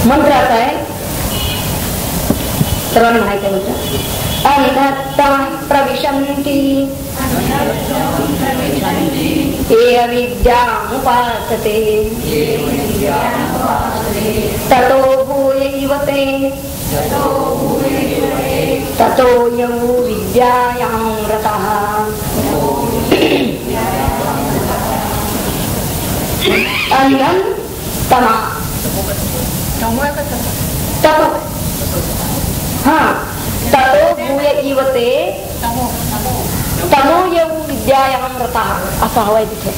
मंत्र असा आहे, सर्वांना माहिती आहे मंत्र. अन्धत्तम प्रविशन्ति ये अविद्यामुपासते ततो भूयैव ते ततो यौ विद्यायां रतः. अंधं तमा तपो ततो भूयैव ते तमो यौ विद्यायां रतः असं हवंय तिथे.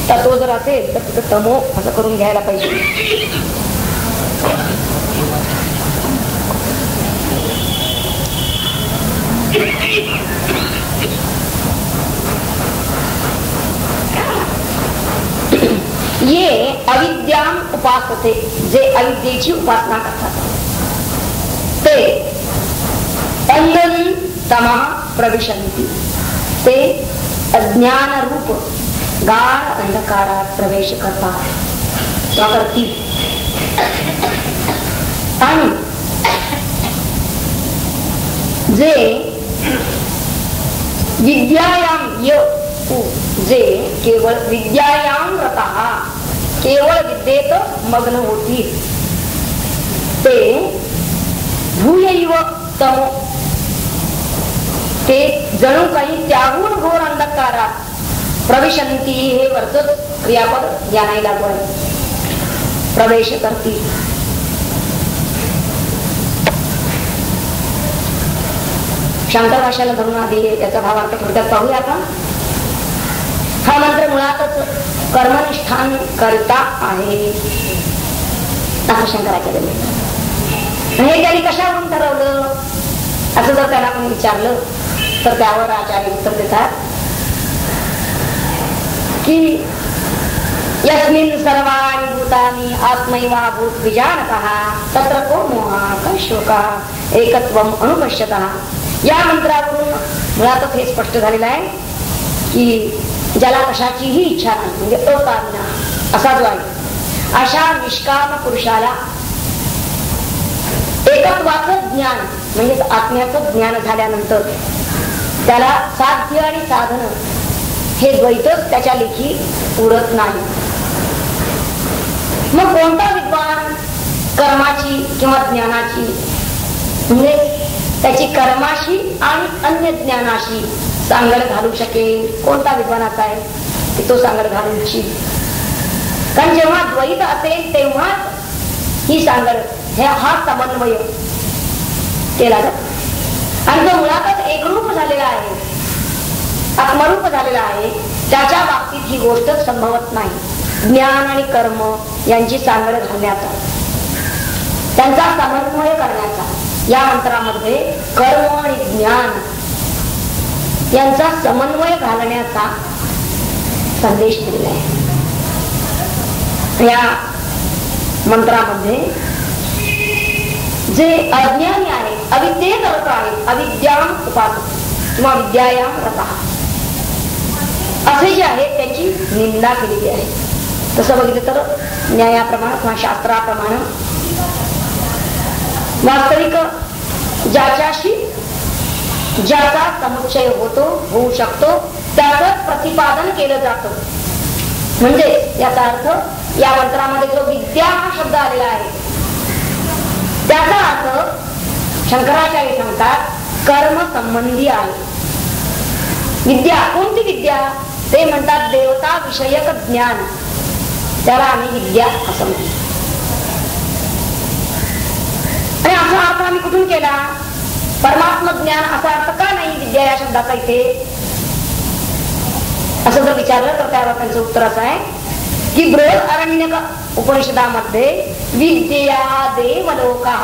ततो जर असेल तर तिथं तमो असं करून घ्यायला पाहिजे. ये अविद्याम उपासते, जे अविद्येची उपासना करतात ते अंधं तमः प्रविशन्ति, ते अज्ञान रूप गाढ अंधकारात प्रवेश करतात. आणि जे विद्यायाम जे केवळ विद्यायाम रतः, केवळ विद्येत मग्न होतील ते भूयैव तमो, ते जणू काही त्याहून घोर अंधकारात प्रविशन्ति, हे वरच क्रियापद या नाही लागू आहे, प्रवेश करतील. शंकर भाषेला धरून आधी याचा भावार्थ थोडक्यात पाहूया आपण. हा मंत्र मुळातच कर्मनिष्ठान करता आहे असं शंकराचार्य म्हणतात. हे त्यांनी कशावरून ठरवलं असं जर त्याला आपण विचारलं तर त्यावर आचार्य उत्तर देतात की यस्मिन् सर्वाणि भूतानि आत्मैवाभूत विजानतः तत्र को मोहः को शोकः एकत्वम् अनुपश्यतः. या मंत्रावरून मुळातच हे स्पष्ट झालेलं आहे की ज्याला कशाचीही इच्छा नाही, म्हणजे अकामना असा जो आहे, अशा निष्काम पुरुषाला एकत्वाचं ज्ञान म्हणजे आत्म्याचं ज्ञान झाल्यानंतर त्याला साध्य आणि साधन हे द्वैतच त्याच्या लेखी उरत नाही. मग कोणता विद्वान कर्माची किंवा ज्ञानाची, म्हणजे त्याची कर्माशी आणि अन्य ज्ञानाशी सांगड घालू शकेल, कोणता विद्वान असा आहे की तो सांगड घालू इच्छित. कारण जेव्हा द्वैत असेल तेव्हाच ही सांगड, हा समन्वय केला जातो. आणि जो मुळातच एकरूप झालेला आहे, आत्मरूप झालेला आहे, त्याच्या बाबतीत ही गोष्ट संभवत नाही. ज्ञान आणि कर्म यांची सांगड घालण्याचा, त्यांचा समन्वय करण्याचा या मंत्रामध्ये कर्म आणि ज्ञान यांचा समन्वय घालण्याचा संदेश दिलेला आहे. या मंत्रामध्ये जे अज्ञानी आहे, अविद्येत रत आहे, अविद्याम उपासते किंवा विद्यायाम रतः असे जे आहे त्याची निंदा केलेली आहे. तसं बघितलं तर न्यायाप्रमाणे किंवा शास्त्राप्रमाणे वास्तविक ज्याच्याशी ज्याचा समुच्चय होऊ शकतो त्याचं प्रतिपादन केलं जातं. म्हणजे याचा अर्थ या मंत्रामध्ये जो विद्या हा शब्द आलेला आहे त्याचा अर्थ शंकराचार्य सांगतात कर्म संबंधी आहे. विद्या कोणती विद्या ते म्हणतात देवता विषयक ज्ञान, त्याला आम्ही विद्या असं म्हणतो. आणि असा अर्थ आम्ही कुठून केला? परमात्म ज्ञान असा अर्थ का नाही विद्या या शब्दाचा इथे, असं जर विचारलं तर त्यावर त्यांचं उत्तर असं आहे की बृहदारण्यक उपनिषदामध्ये विद्या देवलोकः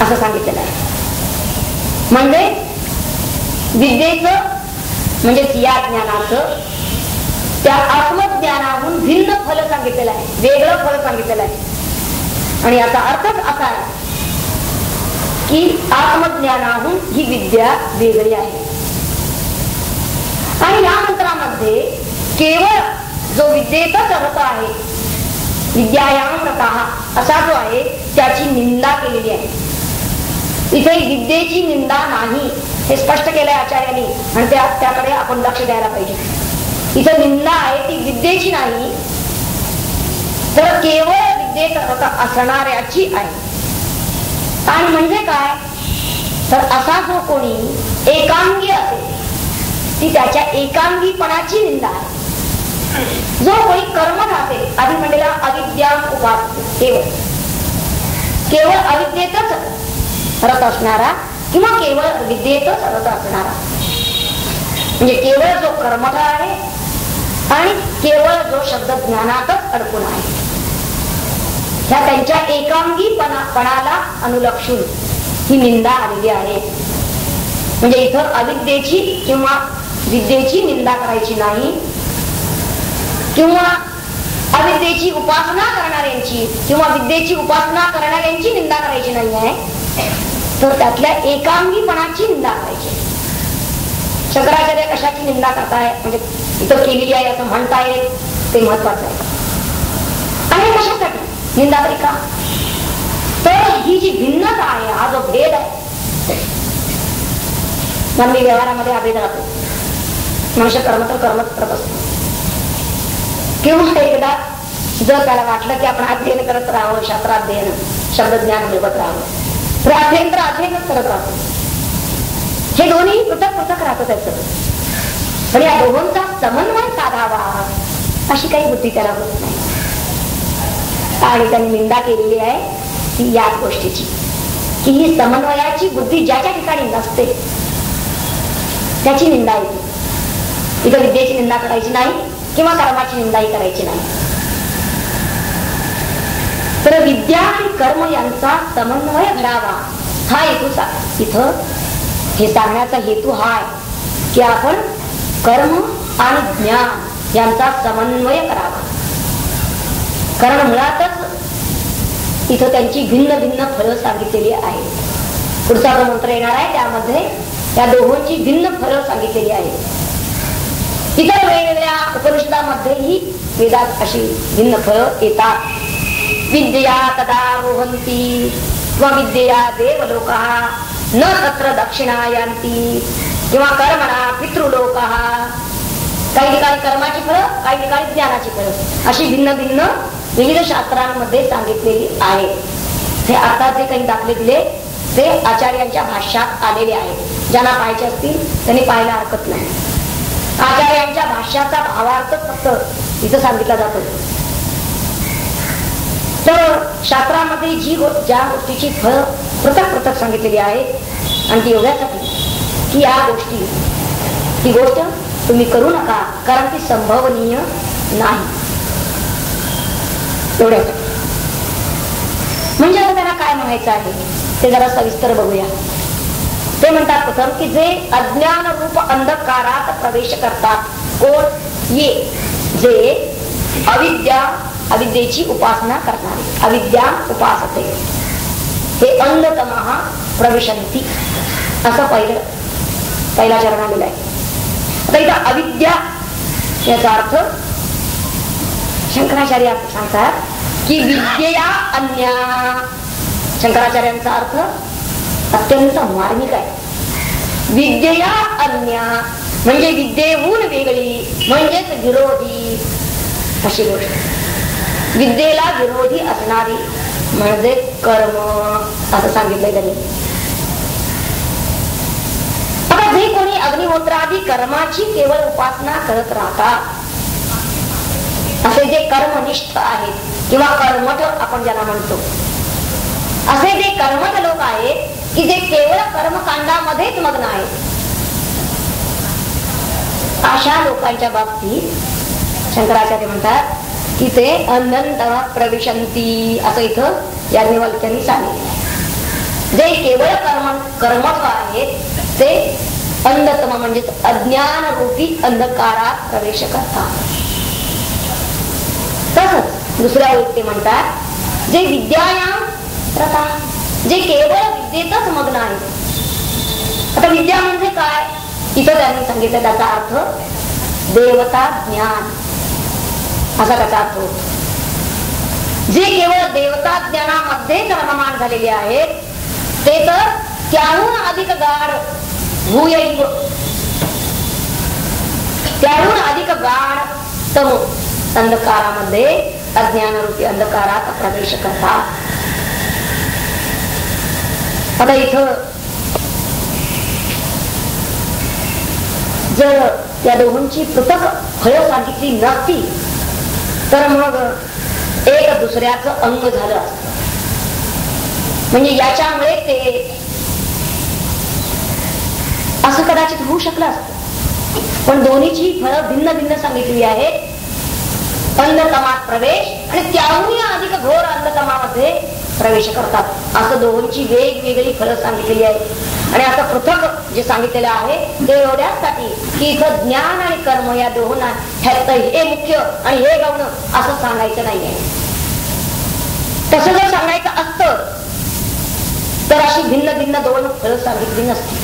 असं सांगितलेलं आहे. म्हणजे विद्येचं म्हणजे या ज्ञानाचं त्या आत्मज्ञानाहून भिन्न फल सांगितलेलं आहे, वेगळं फल सांगितलेलं आहे. आणि याचा अर्थच असा आहे की आत्मज्ञानाहून ही विद्या वेगळी आहे. आणि या मंत्रामध्ये केवळ जो विद्येचाच अर्थ आहे विद्यायाम रताः असा जो आहे त्याची निंदा केलेली आहे. इथे विद्येची निंदा नाही हे स्पष्ट केलंय आचार्यांनी आणि त्याकडे आपण लक्ष द्यायला पाहिजे. इथे निंदा आहे ती विद्येची नाही तर केवळ विद्येत रत असणाऱ्याची आहे. आणि म्हणजे काय तर असा जो कोणी एकांगी असेल ती त्याच्या एकांगीपणाची निंदा आहे. जो कोणी कर्मठ असेल आधी म्हणलेला अविद्या उपास केवळ अविद्येतच रत असणारा किंवा केवळ विद्येतच रत असणारा म्हणजे केवळ जो कर्मठ आहे आणि केवळ जो शब्द ज्ञानातच अडकून आहे ह्या त्यांच्या एकांगीपणाला अनुलक्षून ही निंदा आलेली आहे. म्हणजे इथं अविद्येची किंवा विद्येची निंदा करायची नाही किंवा अविद्येची उपासना करणाऱ्यांची किंवा विद्येची उपासना करणाऱ्यांची निंदा करायची नाही आहे तर त्यातल्या एकांगीपणाची निंदा करायची. शंकराचार्य कशाची निंदा करताय म्हणजे इथं केलेली आहे असं म्हणता येईल ते महत्वाचं आहे. आणि कशासाठी निंदा तरी का तर ही जी भिन्नता आहे हा जो भेद आहे मानवी व्यवहारामध्ये हा भेद राहतो. मनुष्य कर्म तर कर्मच करत असतो किंवा एकदा जर त्याला वाटलं की आपण अध्ययन करत राहावं शास्त्राध्ययन शब्दज्ञान मिळवत राहावं तर अध्ययनच करत राहतो. हे दोन्ही पृथक पृथक राहतं त्याचं पण या दोघांचा समन्वय साधावा अशी काही बुद्धी त्याला होत नाही. आणि त्यांनी निंदा केलेली आहे ती याच गोष्टीची की ही समन्वयाची बुद्धी ज्याच्या ठिकाणी नसते त्याची निंदा येते. इथं विद्येची निंदा करायची नाही किंवा कर्माची निंदाही करायची नाही. तर विद्या आणि कर्म यांचा समन्वय घडावा हा हेतू इथं हे सांगण्याचा हेतू हा आहे की आपण कर्म आणि ज्ञान यांचा समन्वय करावा. कारण मुळातच इथं त्यांची भिन्न भिन्न फळं सांगितलेली आहेत. पुढचा जो मंत्र येणार आहे त्यामध्ये त्या दोघांची भिन्न फळं सांगितलेली आहेत. इतर वेगवेगळ्या उपनिषदामध्येही वेदात अशी भिन्न फळं येतात. विद्या तदा रोहंती किंवा विद्या देवलोकः न तत्र दक्षिणायांती किंवा कर्मणा पितृलोकः. काही ठिकाणी कर्माची फळं काही ठिकाणी ज्ञानाची फळं अशी भिन्न भिन्न विविध शास्त्रांमध्ये सांगितलेली आहे. हे आता जे काही दाखले दिले ते आचार्यांच्या भाष्यात आलेले आहेत. ज्यांना पाहायचे असतील त्यांनी पाहायला हरकत नाही. आचार्यांच्या भाष्याचा भावार्थ फक्त इथं सांगितला जातो. तर शास्त्रामध्ये ज्या गोष्टीची फळ पृथक पृथक सांगितलेली आहे आणि ती एवढ्यासाठी की या गोष्टी ही गोष्ट तुम्ही करू नका कारण ती संभवनीय नाही एवढ्यासाठी. म्हणजे आता त्यांना काय म्हणायचं आहे ते जरा सविस्तर बघूया. ते म्हणतात प्रथम की जे अज्ञान रूप अंधकारात प्रवेश करतात कोण ये जे अविद्येची उपासना करणारे अविद्या उपासते हे अंधतमः प्रविशन्ति असं पहिला चरण आलेला आहे. आता इथं अविद्या याचा अर्थ शंकराचार्य सांगतात की विद्येया अन्या. शंकराचार्यांचा अर्थ अत्यंत मार्मिक आहे. विद्येया अन्या म्हणजे विद्येहून वेगळी म्हणजेच विरोधी अशी गोष्ट. विद्येला विरोधी असणारी म्हणजे कर्म असं सांगितलंय त्यांनी. आता जे कोणी अग्निहोत्रादी कर्माची केवळ उपासना करत राहतात असे जे कर्मनिष्ठ आहेत किंवा कर्मठ आपण ज्यांना म्हणतो असे जे कर्मठ लोक आहेत की जे केवळ कर्मकांडामध्येच मग्न आहेत अशा लोकांच्या बाबतीत शंकराचार्य म्हणतात की ते अनंतः प्रविशन्ति असं इथं याज्ञवल्क्यांनी सांगितलं. जे केवळ कर्मठ आहेत ते अंधतम म्हणजे अज्ञान रूपी अंधकारात प्रवेश करतात. तसंच दुसऱ्या ओळीत ते म्हणतात जे विद्यायाम रताः जे केवळ विद्येतच मग्न आहे. आता विद्या म्हणजे काय इथं त्यांनी सांगितलं त्याचा अर्थ देवता ज्ञान असा त्याचा अर्थ होतो. जे केवळ देवता ज्ञानामध्येच रममाण झालेले आहेत ते तर त्याहून अधिक गाढ भूयैव, त्याहून अधिक गाढ तम अंधकारामध्ये अज्ञानरूपी अंधकारात प्रवेश करतात. आता इथं जर या दोघांची पृथक फळं सांगितली नसती तर मग एक दुसऱ्याचं अंग झालं असत. म्हणजे याच्यामुळे ते असं कदाचित होऊ शकलं असत. पण दोन्हीची फळं भिन्न भिन्न सांगितली आहेत. अंधतमात प्रवेश आणि त्याहूनही अधिक घोर अंधतमामध्ये प्रवेश करतात असं दोघांची वेगवेगळी फळं सांगितलेली आहेत. आणि असं पृथक जे सांगितलेलं आहे ते एवढ्यासाठी की इथं ज्ञान आणि कर्म या दोघांना ह्यात हे मुख्य आणि हे गौण असं सांगायचं नाहीये. तसं जर सांगायचं असतं तर अशी भिन्न भिन्न दोन फळं सांगितली नसती.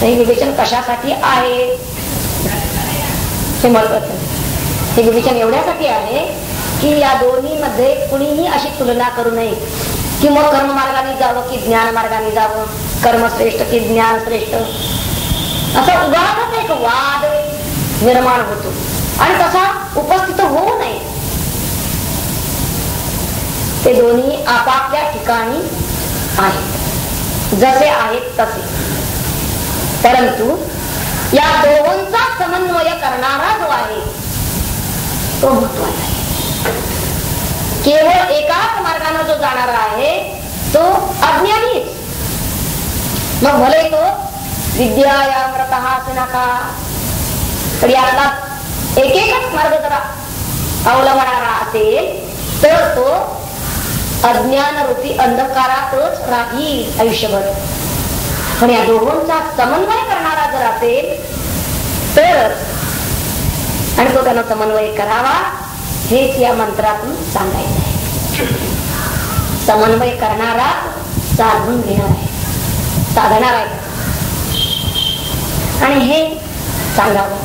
हे विवेचन कशासाठी आहे हे महत्वाचं. हे विवेचन एवढ्यासाठी आहे की या दोन्ही मध्ये कुणीही अशी तुलना करू नये की मग कर्म मार्गाने जावं की ज्ञान मार्गाने जावं, कर्म श्रेष्ठ की ज्ञान श्रेष्ठ, असा उगाच एक वाद निर्माण होतो आणि तसा उपस्थित होऊ नये. ते दोन्ही आपापल्या ठिकाणी आहेत जसे आहेत तसे, परंतु या दोघांचा समन्वय करणारा जो आहे तो महत्वाचा आहे. केवळ एकाच मार्गाने जो जाणारा आहे तो अज्ञानीच. मग भले तो विद्यायामृत असे नका, तर यातला एक एकच मार्ग जरा अवलंबणारा असेल तर तो अज्ञान रूपी अंधकारातच राहील आयुष्यभर. पण या दोघांचा समन्वय करणारा जर असेल तरच, आणि तो त्यांना समन्वय करावा हेच या मंत्रातून सांगायचं आहे. समन्वय करणारा साधून घेणार आहे, साधणार आहे आणि हे सांगावं.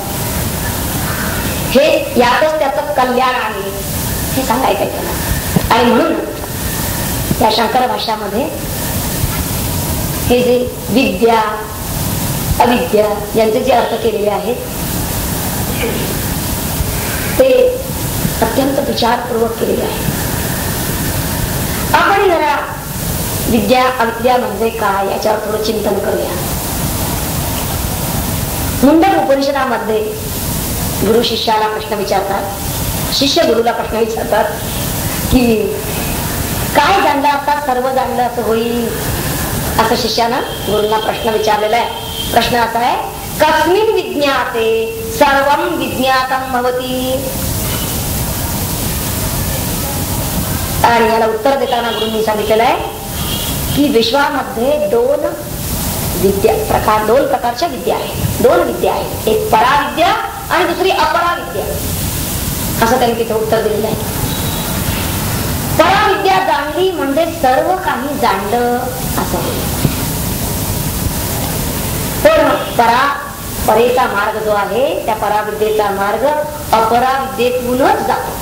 हे यातच त्याचं कल्याण आहे हे सांगायचं आहे त्याला. आणि म्हणून या शंकर भाषामध्ये हे जे विद्या अविद्या यांचे जे अर्थ केलेले आहेत ते अत्यंत विचारपूर्वक केलेले आहे. आपण जरा विद्या अविद्या म्हणजे काय याच्यावर थोडं चिंतन करूया. मुंडक उपनिषदामध्ये गुरु शिष्याला प्रश्न विचारतात, शिष्य गुरुला प्रश्न विचारतात की काय जाणलं आता सर्व जाणलं असं होईल, असं शिष्यानं गुरुला प्रश्न विचारलेला आहे. प्रश्न असा आहे, कस्मिन् विज्ञाते सर्वं विज्ञातं भवति. आणि याला उत्तर देताना गुरुंनी सांगितलेलं आहे की विश्वामध्ये दोन प्रकारच्या विद्या आहेत. दोन विद्या आहेत, एक पराविद्या आणि दुसरी अपराविद्या, असं त्यांनी तिथे उत्तर दिलेलं आहे. पराविद्या जाणली म्हणजे सर्व काही जाणलं असं होईल. पण परेचा मार्ग जो आहे त्या पराविद्येचा मार्ग अपराविद्येतूनच जातो.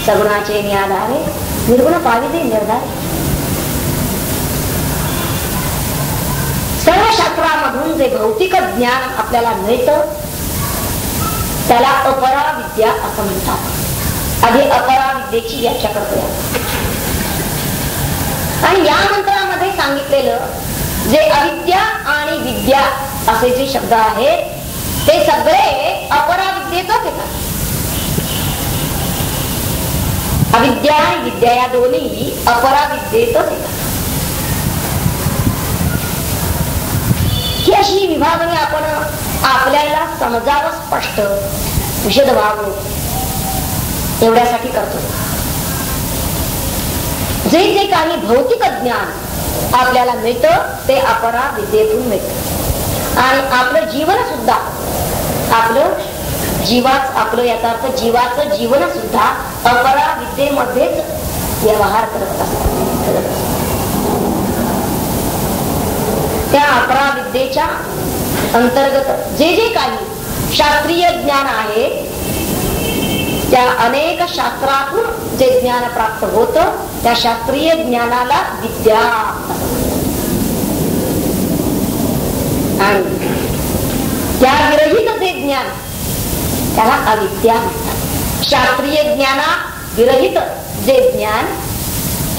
सगुणाचे निराधारे निर्गुण पाविदे निर्धारे. सर्व शास्त्रामधून जे भौतिक ज्ञान आपल्याला मिळतं त्याला अपराविद्या असं म्हणतात. आधी अपराविद्येची व्याख्या करतोय. आणि या मंत्रामध्ये सांगितलेलं जे अविद्या आणि विद्या असे जे शब्द आहेत ते सगळे अपराविद्येतच येतात. अविद्या आणि विद्या या दोन्ही अपराविद्येतच येतात. ही अशी विभागणी आपण आपल्याला समजावं, स्पष्ट विशद व्हावं एवढ्यासाठी करतो. जे जे काही भौतिक ज्ञान आपल्याला मिळतं ते अपरा विद्येतून मिळतं. आणि आपलं जीवन सुद्धा आपलं याचा अर्थ जीवाचं जीवन सुद्धा अपरा विद्येमध्येच व्यवहार करत असतात. त्या अपरा विद्येच्या अंतर्गत जे जे काही शास्त्रीय ज्ञान आहे त्या अनेक शास्त्रातून जे ज्ञान प्राप्त होतं त्या शास्त्रीय ज्ञानाला विद्या, आणि त्या विरहित जे ज्ञान त्याला अविद्या म्हणतात. शास्त्रीय ज्ञाना विरहित जे ज्ञान,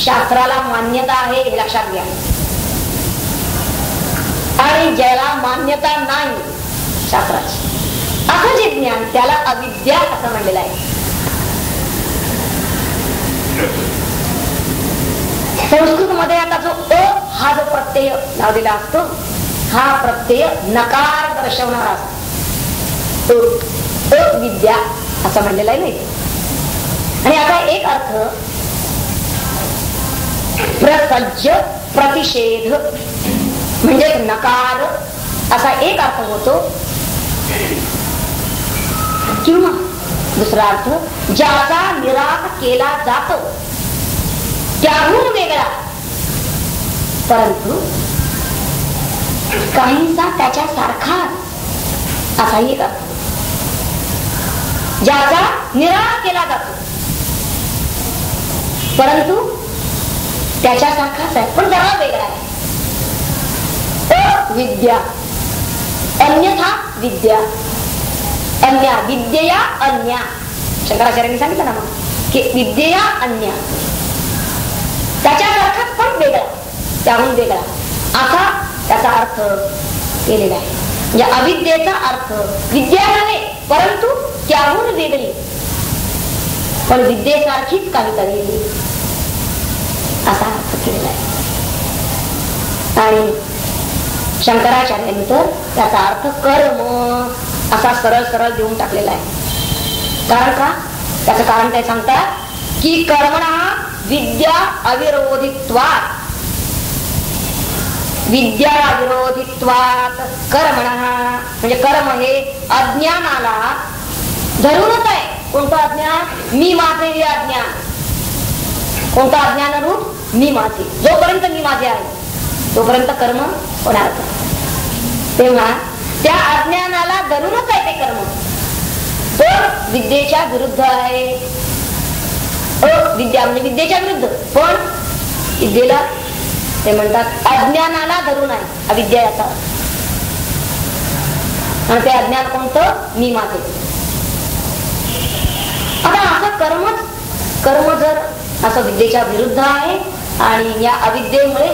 शास्त्राला मान्यता आहे हे लक्षात घ्या, आणि ज्याला मान्यता नाही शास्त्राची असं जे ज्ञान त्याला अविद्या असं म्हणलेलं आहे. संस्कृत मध्ये आता जो अ हा जो प्रत्यय लावलेला असतो हा प्रत्यय नकार दर्शवणारा असतो, विद्या असं म्हणलेला आहे नाही. आणि आता एक अर्थ प्रसज्ज प्रतिषेध म्हणजे नकार असा एक अर्थ होतो, किंवा दुसरा अर्थ ज्याचा निराश केला जातो त्याहून वेगळा परंतु काहींचा त्याच्या सारखा असा एक अर्थ. ज्याचा निराश केला जातो परंतु त्याच्यासारखाच आहे पण जरा वेगळा आहे. विद्या अन्यथा विद्या, अन्या विद्यया अन्या, शंकराचार्यांनी सांगितलं ना मग की विद्यया अन्या, त्याच्यासारखाच पण वेगळा, त्याहून वेगळा असा त्याचा अर्थ केलेला आहे. म्हणजे अविद्येचा अर्थ विद्या नव्हे परंतु त्याहून वेगळी पण विद्येसारखीच काहीतरी असा अर्थ केलेला आहे. आणि शंकराचार्यांनी तर त्याचा अर्थ कर्म असा सरळ सरळ देऊन टाकलेला आहे. कारण का? त्याचं कारण काय सांगतात की कर्मणा विद्या अविरोधित्वात्, विद्या विरोधित्वात् कर्मणा म्हणजे कर्म हे अज्ञानाला धरूनच आहे. कोणतं अज्ञान? मी माझे हे अज्ञान. कोणतं अज्ञान रूप? मी माझे. जोपर्यंत मी माझे आहे तोपर्यंत कर्म होणार. तेव्हा त्या अज्ञानाला धरूनच आहे ते कर्म. तो विद्येच्या विरुद्ध आहे. विद्या म्हणजे विद्येच्या विरुद्ध, पण विद्येला ते म्हणतात अज्ञानाला धरून आहे अविद्या याचा. आणि ते अज्ञान कोणतं? मी माझे. आता असं कर्म जर असं विद्येच्या विरुद्ध आहे आणि या अविद्येमुळे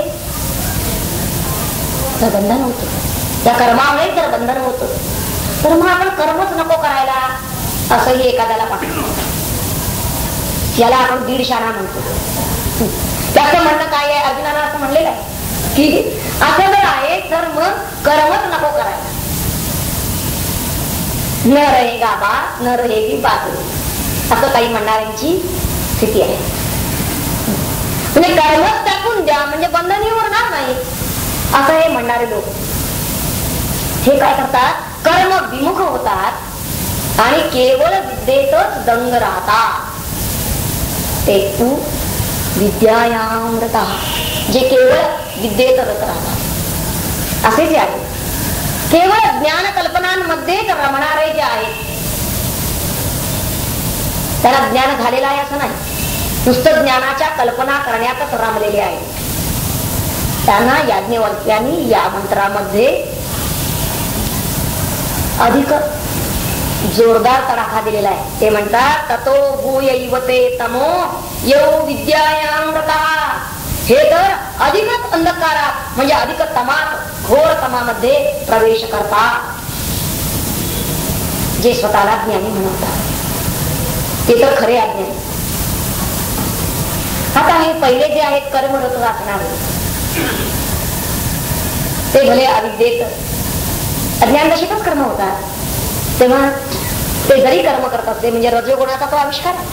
जर बंधन होत, त्या कर्मामुळे जर बंधन होत तर मग आपण कर्मच नको करायला असंही एखाद्याला पाहतो. याला आपण दीड शाणा म्हणतो. त्याचं म्हणणं काय आहे? अर्जुनाला असं म्हणलेलं आहे की असं जर आहे तर मग कर्मच नको करायला. न रहेगा बात न रहेगी बात असं काही म्हणणाऱ्यांची स्थिती आहे. म्हणजे कर्मच टाकून द्या म्हणजे बंधनही होणार नाही असं हे म्हणणारे लोक हे काय करतात? कर्म विमुख होतात आणि केवळ विद्येतच दंग राहतात. ते तू विद्यायामृता, जे केवळ विद्येत रत राहतात असे जे आहे, केवळ ज्ञान कल्पनांमध्येच रमणारे जे आहेत त्याला ज्ञान झालेलं आहे असं नाही. नुसतं ज्ञानाच्या कल्पना करण्यातच रमलेले आहेत. त्यांना याज्ञवल्क्यांनी या मंत्रामध्ये अधिक जोरदार तडाखा दिलेला आहे. ते म्हणतात ततो भूयैव ते तमो यो विद्यायामृता. हे तर अधिकच अंधकारात म्हणजे अधिक तमात, घोर तमामध्ये प्रवेश करतात. जे स्वतःला ज्ञानी म्हणतात ते तर खरे अज्ञानी. आता हे पहिले जे आहेत कर्मरत असणारे ते भले अविद्येत अज्ञान दशेतच कर्म होतात. तेव्हा ते जरी कर्म करत असते म्हणजे रजोगुणाचा तो आविष्कार आहे.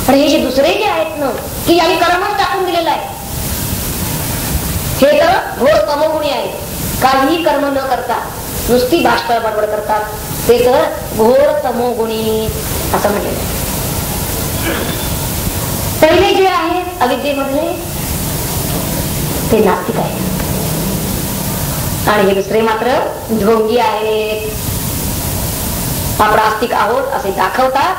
पण हे जे दुसरे जे आहेत ना की यांनी कर्मच टाकून दिलेलं आहे हे तर घोर तमोगुणी आहेत. काहीही कर्म न करता नुसती भाष्कळ बडबड करतात ते तर घोर तमोगुणी असं म्हणलेलं आहे. पहिले जे आहेत अविद्येमधले ते नास्तिक आहेत आणि हे दुसरे मात्र ढोंगी आहेत. आपण आस्तिक आहोत असे दाखवतात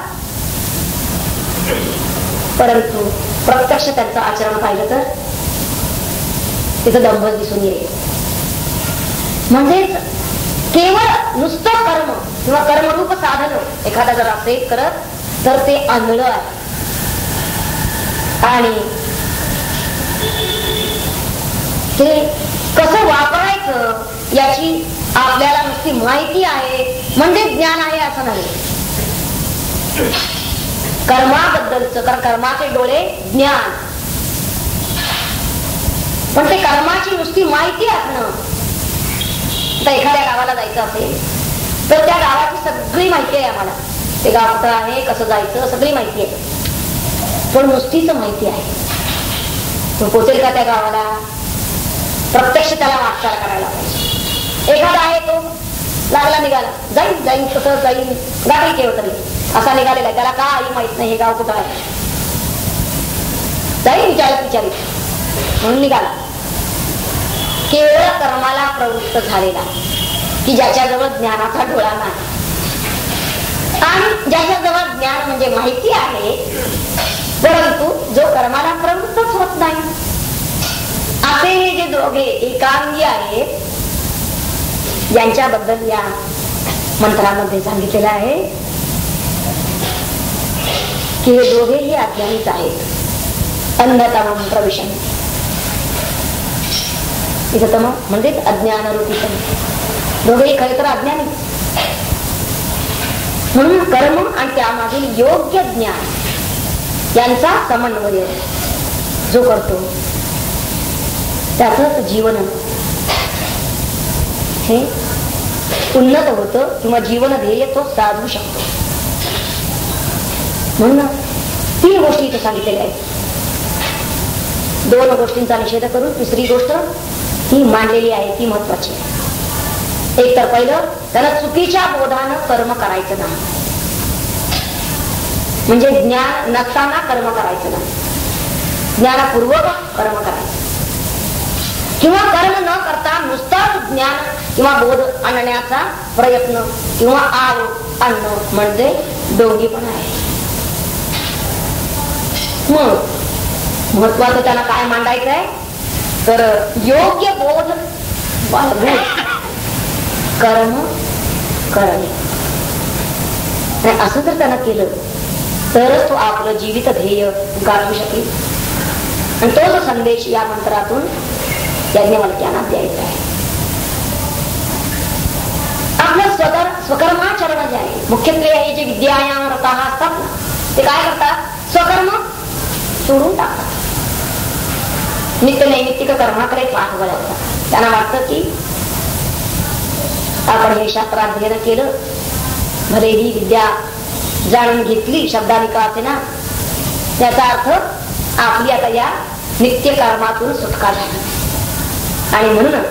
परंतु प्रत्यक्ष त्यांचं आचरण पाहिलं तर तिथं दंभच दिसून येईल. म्हणजेच केवळ नुसतं कर्म किंवा कर्मरूप साधन एखादा जर असेल करत तर ते आंधळ आहे. आणि ते कसं वापरायचं याची आपल्याला नुसती माहिती आहे म्हणजे ज्ञान आहे असं नाही. कर्माबद्दलच, कारण कर्माचे डोळे ज्ञान, पण ते कर्माची नुसती माहिती असणं. आता एखाद्या गावाला जायचं असेल तर त्या गावाची सगळी माहिती आहे आम्हाला. ते गाव कुठं आहे, कसं जायचं, सगळी माहिती आहे, पण नुसतीच माहिती आहे. तो पोचेल का त्या गावाला? प्रत्यक्ष त्याला वाटचाल करायला पाहिजे. एखादा आहे तो लागला निघाला, जाईन कसं जाईन, गाडी केव तरी असा निघालेला आहे, त्याला काही माहित नाही हे गाव कुठं आहे. जाईन विचारित म्हणून निघाला. केवळ कर्माला प्रवृत्त झालेला की ज्याच्याजवळ ज्ञानाचा डोळा नाही, आणि ज्याच्याजवळ ज्ञान म्हणजे माहिती आहे परंतु जो कर्माला प्रवृत्तच होत नाही, असे हे जे दोघे एकांगी आहेत ज्यांच्याबद्दल या मंत्रामध्ये सांगितलेलं आहे की हे दोघेही अज्ञानीच आहेत. अंधतमं प्रविशन्ति, इथं तम म्हणजेच अज्ञानरूपी दोघेही खरे तर अज्ञानी. म्हणून कर्म आणि त्यामागील योग्य ज्ञान यांचा समन्वय जो करतो त्याचंच जीवन हे उन्नत होतं किंवा जीवन ध्येय तो साधू शकतो. म्हणून 3 गोष्टी इथे सांगितलेल्या आहेत. 2 गोष्टींचा निषेध करून 3री गोष्ट ही मांडलेली आहे, ती महत्वाची. एक तर पहिलं, त्याला चुकीच्या बोधानं कर्म करायचं नाही, म्हणजे ज्ञान नसताना कर्म करायचं नाही, ज्ञानपूर्वक कर्म करायचं, किंवा कर्म न करता नुसताच ज्ञान किंवा बोध आणण्याचा प्रयत्न किंवा आरोप आणणं म्हणजे दोघी पण आहे. मग महत्वाचं त्याला काय मांडायचं आहे तर योग्य बोध बाळगून कर्म करणे. असं जर त्यानं केलं तरच तो आपलं जीवित ध्येय गाठू शकेल. आणि तो जो संदेश या मंत्रातून यज्ञवल्क्यांना द्यायचा आहे. आपलं स्वकर्माचरण जे आहे, मुख्यत्वे हे जे विद्यायाम रताः असतात ना, ते काय करतात? स्वकर्म सोडून टाकतात, नित्य नैमित्तिक कर्माकडे पाठ वळवतात. त्यांना वाटतं की आपण हे शास्त्राध्ययन केलं, भलेही विद्या जाणून घेतली, शब्दानिका असे ना, त्याचा अर्थ आपली आता या नित्य कर्मातून सुटका झाली, आणि म्हणून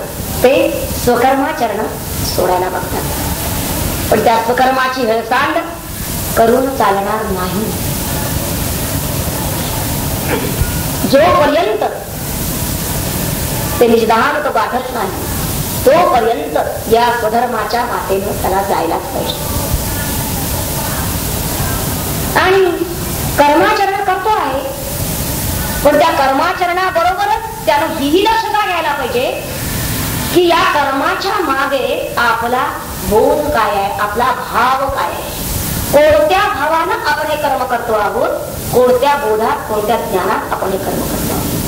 ते स्वकर्माचरण सोडायला बघतात. पण त्या स्वकर्माची हेळसांड करून चालणार नाही. जोपर्यंत ते निजधान तो गाठत नाही तोपर्यंत या स्वधर्माच्या वाटेने त्याला जायलाच पाहिजे. आणि कर्माचरण करतो आहे, पण त्या कर्माचरणाबरोबरच त्यानं ही लक्षता घ्यायला पाहिजे की या कर्माच्या मागे आपला बोध काय आहे, आपला भाव काय आहे, कोणत्या भावानं आपण हे कर्म करतो आहोत, कोणत्या बोधात, कोणत्या ज्ञानात आपण हे कर्म करतो आहोत.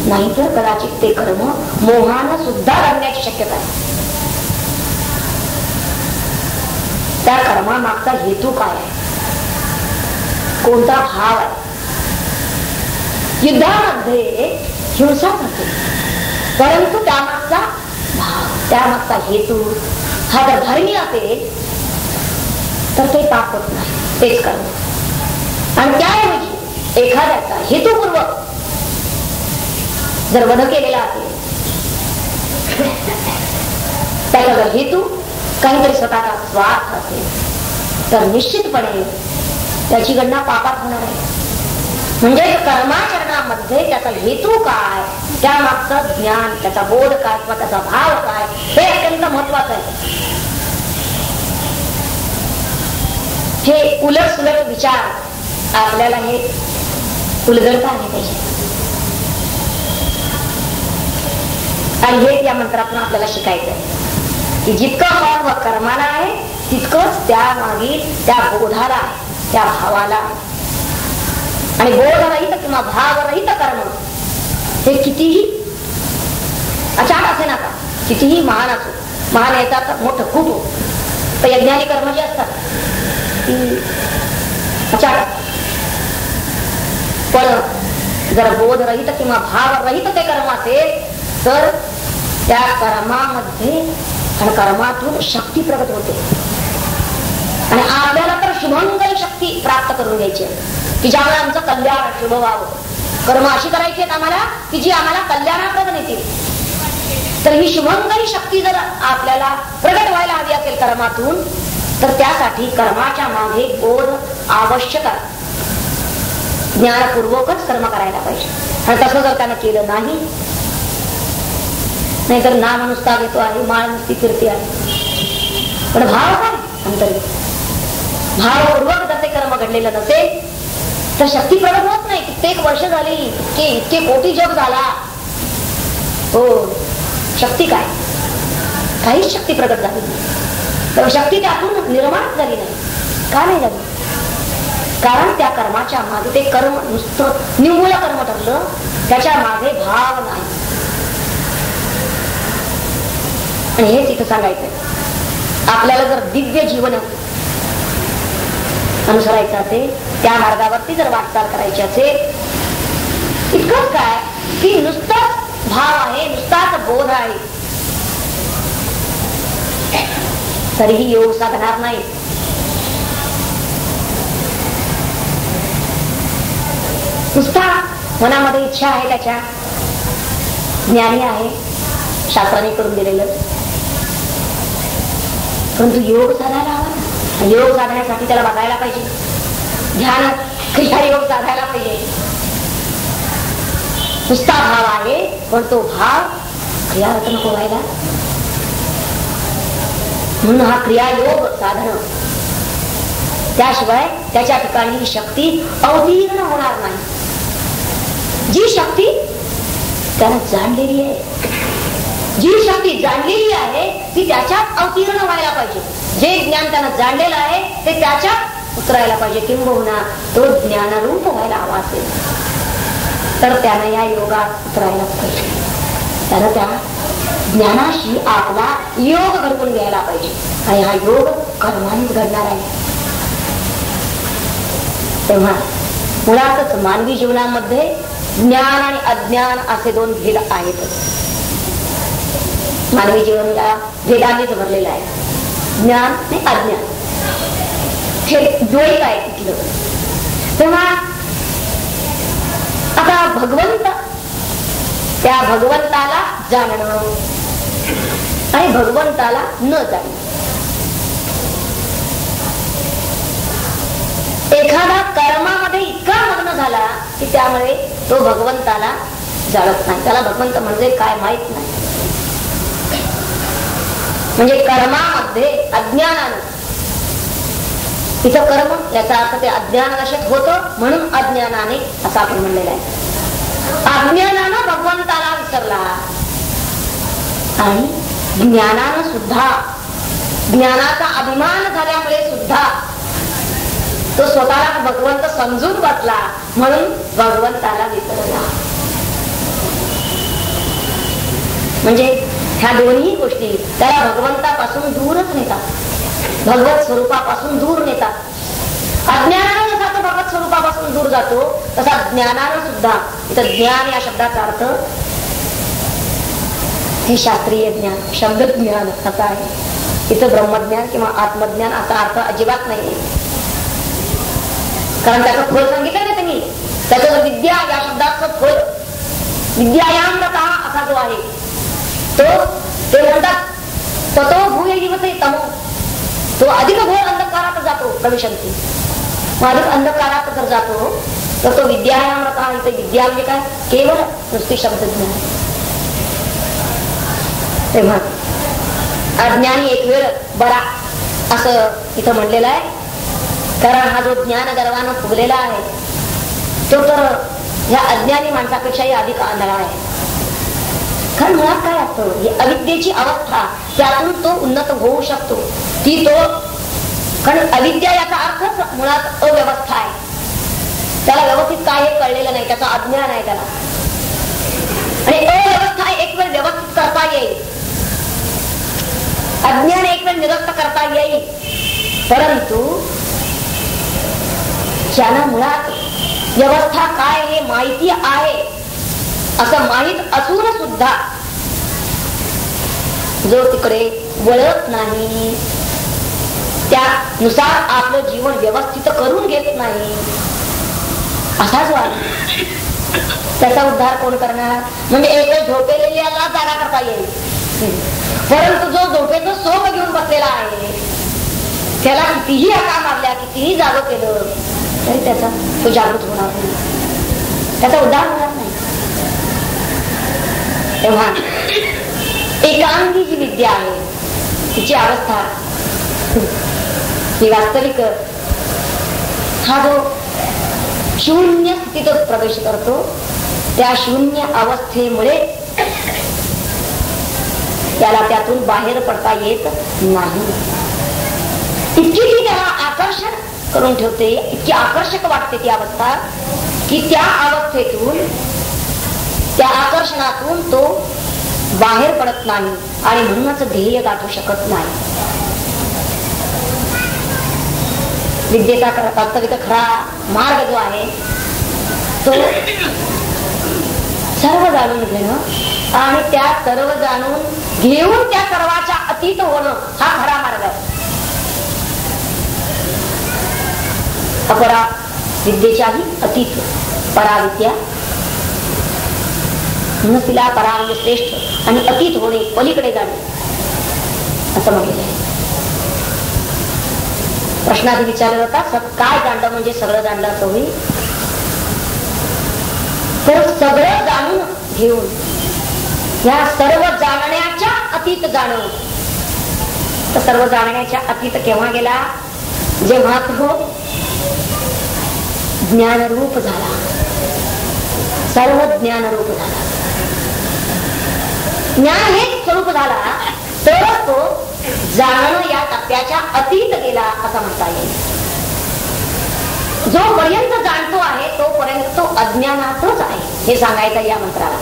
नाहीतर कदाचित ते कर्म मोहानं सुद्धा घडण्याची शक्यता आहे. त्या कर्मामागचा हेतू काय आहे, कोणता भाव आहे. युद्धामध्ये हिंसा होते, परंतु त्यामागचा भाव, त्यामागचा हेतू हा जर धर्मी असेल तर ते पाप होत नाही, तेच कर्म. आणि त्याऐवजी एखाद्याचा हेतुपूर्वक जर वध केलेला असेल, त्याचा जर हेतू काहीतरी स्वतःचा स्वार्थ असेल तर निश्चितपणे त्याची गणना पापात होणार आहे. म्हणजे कर्माचरणामध्ये त्याचा हेतू काय, त्यामागचं ज्ञान, त्याचा बोध काय किंवा त्याचा भाव काय, हे अत्यंत महत्वाचं आहे. हे उलट सुलट विचार आपल्याला हे उलगडता आले पाहिजे. आणि हेच या मंत्रातून आपल्याला शिकायचं आहे की जितकं महत्व कर्माला आहे तितकंच त्या मागील त्या बोधाला आहे, त्या भावाला आहे. आणि बोधरहित किंवा भावरहित कर्म हे कितीही अचाट असे नका, कितीही महान असो, महान याचा तर मोठं खूप तर यज्ञानी कर्म जे असतात ती अचाट. पण जर बोधरहित किंवा भावरहित ते कर्म असेल तर त्या कर्मामध्ये आणि कर्मातून शक्ती प्रगट होते. आणि आपल्याला तर शुभंकर शक्ती प्राप्त करून घ्यायची आहे की ज्यामुळे आमचं कल्याण शुभ व्हावं. कर्म अशी करायची आहेत आम्हाला की जी आम्हाला कल्याणाप्रद नेतील. तर ही शुभंकरी शक्ती जर आपल्याला प्रगट व्हायला हवी असेल कर्मातून तर त्यासाठी कर्माच्या मागे बोध आवश्यक आहे. ज्ञानपूर्वकच कर्म करायला पाहिजे. आणि तसं जर त्यानं केलं नाही, नाहीतर नाम नुसता घेतो आहे, माळ नुसती फिरती आहे, पण भाव काय अंतर्गत भावपूर्वक जर ते कर्म घडलेलं नसेल तर शक्ती प्रगट होत नाही. कित्येक वर्ष झाली, इतके कोटी जग झाला, हो शक्ती काय, काहीच शक्ती प्रगट झाली नाही. तर शक्ती त्यातून निर्माण झाली नाही. का नाही झाली? कारण त्या कर्माच्या मागे ते कर्म नुसतं निव्वळ कर्म ठरलं, त्याच्या मागे भाव नाही. आणि हेच इथं सांगायचंय. आपल्याला जर दिव्य जीवन अनुसरायचं असेल, त्या मार्गावरती जर वाटचाल करायची असेल, इतकंच काय की नुसताच भाव आहे, नुसताच बोध आहे, तरीही योग साधणार नाही. नुसता मनामध्ये इच्छा आहे, त्याच्या ज्ञानी आहे, शास्त्राने करून दिलेलं, परंतु योग साधायला हवा. योग साधण्यासाठी त्याला बघायला पाहिजे, ध्यान क्रिया योग साधायला पाहिजे. नुसता भाव आहे पण तो भाव क्रियारत नको व्हायला, म्हणून हा क्रियायोग साधन. त्याशिवाय त्याच्या ठिकाणी शक्ती अवतीर्ण होणार नाही. जी शक्ती त्यानं जाणलेली आहे, जी शक्ती जाणलेली आहे ती त्याच्यात अवतीर्ण व्हायला पाहिजे. जे ज्ञान त्यानं जाणलेलं आहे ते त्याच्यात उतरायला पाहिजे. किंबहुना तो ज्ञानरूप व्हायला हवा असेल तर त्यानं या योगात उतरायला पाहिजे. त्यानं त्या ज्ञानाशी आपला योग घडवून घ्यायला पाहिजे. आणि हा योग कर्मानेच घडणार आहे. तेव्हा मुळातच मानवी जीवनामध्ये ज्ञान आणि अज्ञान असे दोन भेद आहेत. मानवी जीवन या भेदानेच भरलेलं आहे, ज्ञान आणि अज्ञान हे द्वैत आहे तिथलं. तेव्हा आता भगवंत, त्या भगवंताला जाणणं आणि भगवंताला न जाणणं. एखादा कर्मामध्ये इतका मग्न झाला की त्यामुळे तो भगवंताला जाणत नाही. त्याला भगवंत म्हणजे काय माहित नाही. म्हणजे कर्मामध्ये अज्ञानानं, तिचं कर्म याचा अर्थ ते अज्ञानवशात होतं, म्हणून अज्ञानाने असं आपण म्हणलेलं आहे. अज्ञानानं भगवंताला विसरला आणि ज्ञानानं सुद्धा, ज्ञानाचा अभिमान झाल्यामुळे सुद्धा तो स्वतःला भगवंत समजून बसला, म्हणून भगवंताला विसरला. म्हणजे ह्या दोन्ही गोष्टी त्याला भगवंतापासून दूरच नेतात, भगवत स्वरूपापासून दूर नेतात. अज्ञानानं जसा तो भगवत स्वरूपापासून दूर जातो तसा ज्ञानानं सुद्धा, इथं ज्ञान या शब्दाचा अर्थ हे शास्त्रीय ज्ञान, शब्द ज्ञान असा आहे. इथं ब्रह्मज्ञान किंवा आत्मज्ञान असा अर्थ अजिबात नाही. कारण त्याचं फळ सांगितलं ना त्यांनी, त्याचं विद्या या शब्दाचं फळ विद्यायामृता असा जो आहे तो, ते म्हणतात ततो भूयैवते तमो, तो अधिक घोर अंधकारात जातो प्रविशंती. अधिक अंधकारात जर जातो तर तो विद्यायामृता. इथे विद्या म्हणजे काय, केवळ नुसती शब्दज्ञान. तेव्हा अज्ञानी एक वेळ बरा असं इथं म्हणलेलं आहे. कारण हा जो ज्ञान गर्वानं फुगलेला आहे तो तर ह्या अज्ञानी माणसापेक्षाही अधिक आंधळा आहे. कारण मुळात काय असतं, ही अविद्येची अवस्था, त्यातून तो उन्नत होऊ शकतो. ती तो, कारण अविद्या याचा अर्थच मुळात अव्यवस्था आहे. त्याला व्यवस्थित काय हे कळलेलं नाही, त्याचा अज्ञान आहे त्याला. आणि अव्यवस्था एक वेळ व्यवस्थित करता येईल, अज्ञान एक वेळ निरस्त करता येईल. परंतु ज्याला मुळात व्यवस्था काय हे माहिती आहे असं माहित असून सुद्धा जो तिकडे वळत नाही, त्यानुसार आपलं जीवन व्यवस्थित करून घेत नाही, असा जो आहे त्याचा उद्धार कोण करणार? म्हणजे एक झोपेलेल्याला जागा करता येईल, परंतु जो झोपेचं सोंग घेऊन बसलेला आहे त्याला कितीही हाका मारल्या, कितीही जागं केलं तरी त्याचा तो जागृत होणार नाही, त्याचा उद्धार होणार नाही. तेव्हा एकांगी जी विद्या आहे तिची अवस्था ही वास्तविक हा जो शून्य स्थितीत प्रवेश करतो, त्या शून्य अवस्थेमुळे त्याला त्यातून बाहेर पडता येत नाही. इतकी ती त्याला आकर्षण करून ठेवते, इतकी आकर्षक वाटते ती अवस्था की त्या अवस्थेतून, त्या आकर्षणातून तो बाहेर पडत नाही आणि म्हणूनच ध्येय गाठू शकत नाही. विद्येचा वास्तविक खरा मार्ग जो आहे तो सर्व जाणून घेणं आणि त्या सर्व जाणून घेऊन त्या सर्वाच्या अतीत होणं हा खरा मार्ग आहे. अपरा विद्येच्याही अतीत पराविद्या, म्हणून तिला परा म्हणजे श्रेष्ठ आणि अतीत होणे, पलीकडे जाणे असं म्हटलेलं आहे. प्रश्न आधी विचारला होता, काय जाणलं म्हणजे सगळं जाणलं असं होईल. तर सगळं जाणून घेऊन या सर्व जाणण्याच्या अतीत जाणं. तर सर्व जाणण्याच्या अतीत केव्हा गेला? जेव्हा तो ज्ञानरूप झाला, सर्व ज्ञानरूप झाला, ज्ञान हे स्वरूप झाला, तर तो जाणणं या टप्प्याच्या अतीत गेला असं म्हणता येईल. जोपर्यंत जाणतो आहे तोपर्यंत तो अज्ञानातच आहे हे सांगायचं या मंत्राला.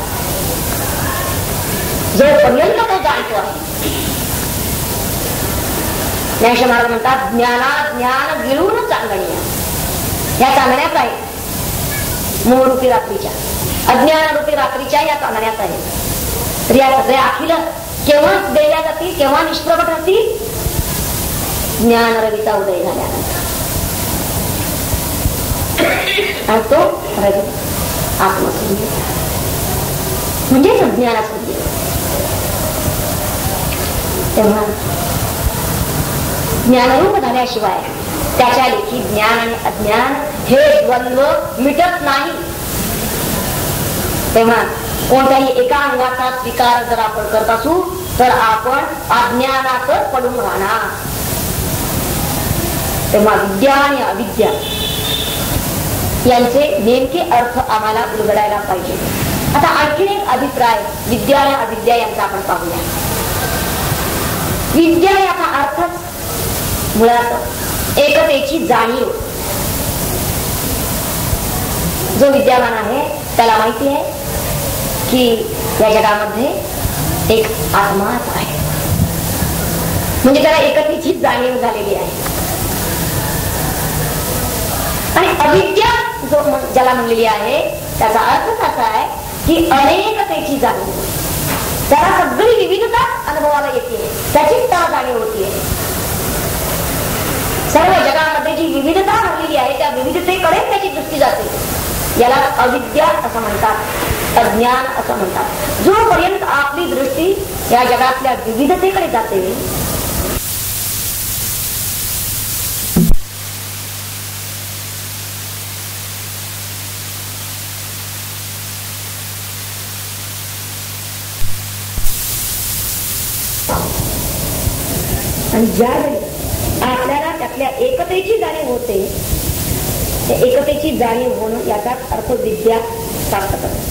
जोपर्यंत तो जाणतो आहे, ज्ञानेश महाराज म्हणतात ज्ञाना ज्ञान गिळून चांगण्या. या चांगण्यात आहे मोहरूपी रात्रीच्या, अज्ञानरूपी रात्रीच्या या चांगण्यात आहे. तर या सगळ्या अखिल केव्हा देल्या जातील, केव्हा निष्प्रभट होतील? ज्ञान रवीचा उदय झाल्यानंतर. आणि तो रवी आत्मसूर्य म्हणजेच ज्ञानसूर्य. तेव्हा ज्ञानरूप झाल्याशिवाय त्याच्या लेखी ज्ञान आणि अज्ञान हे द्वंद्व मिटत नाही. तेव्हा कोणत्याही एका अंगाचा स्वीकार जर आपण करत असू तर आपण अज्ञानातच पडून राहणार. तेव्हा विद्या आणि अविद्या यांचे नेमके अर्थ आम्हाला उलगडायला पाहिजे. आता आणखीन एक अभिप्राय विद्या आणि अविद्या यांचा आपण पाहूया. विद्या याचा अर्थच मुळात एकतेची जाणीव. जो विद्यावान आहे त्याला माहिती आहे की या जगामध्ये एक आत्माच आहे, म्हणजे त्याला एकतेची जाणीव झालेली आहे. आणि अविद्या जो ज्याला म्हणलेली आहे त्याचा अर्थ असा आहे की अनेकतेची जाणीव. त्याला सगळी विविधता अनुभवाला येते, त्याचीच त्याला जाणीव होतीये. सर्व जगामध्ये जी विविधता भरलेली आहे त्या विविधतेकडे त्याची दृष्टी जाते. याला अविद्या असं म्हणतात, अज्ञान असं म्हणतात. जोपर्यंत आपली दृष्टी या जगातल्या विविधतेकडे जाते आणि ज्यावेळी आपल्याला त्याचा त्यातल्या एकतेची जाणीव होते. एकतेची जाणीव होणं याचाच अर्थ विद्या प्राप्त करणे.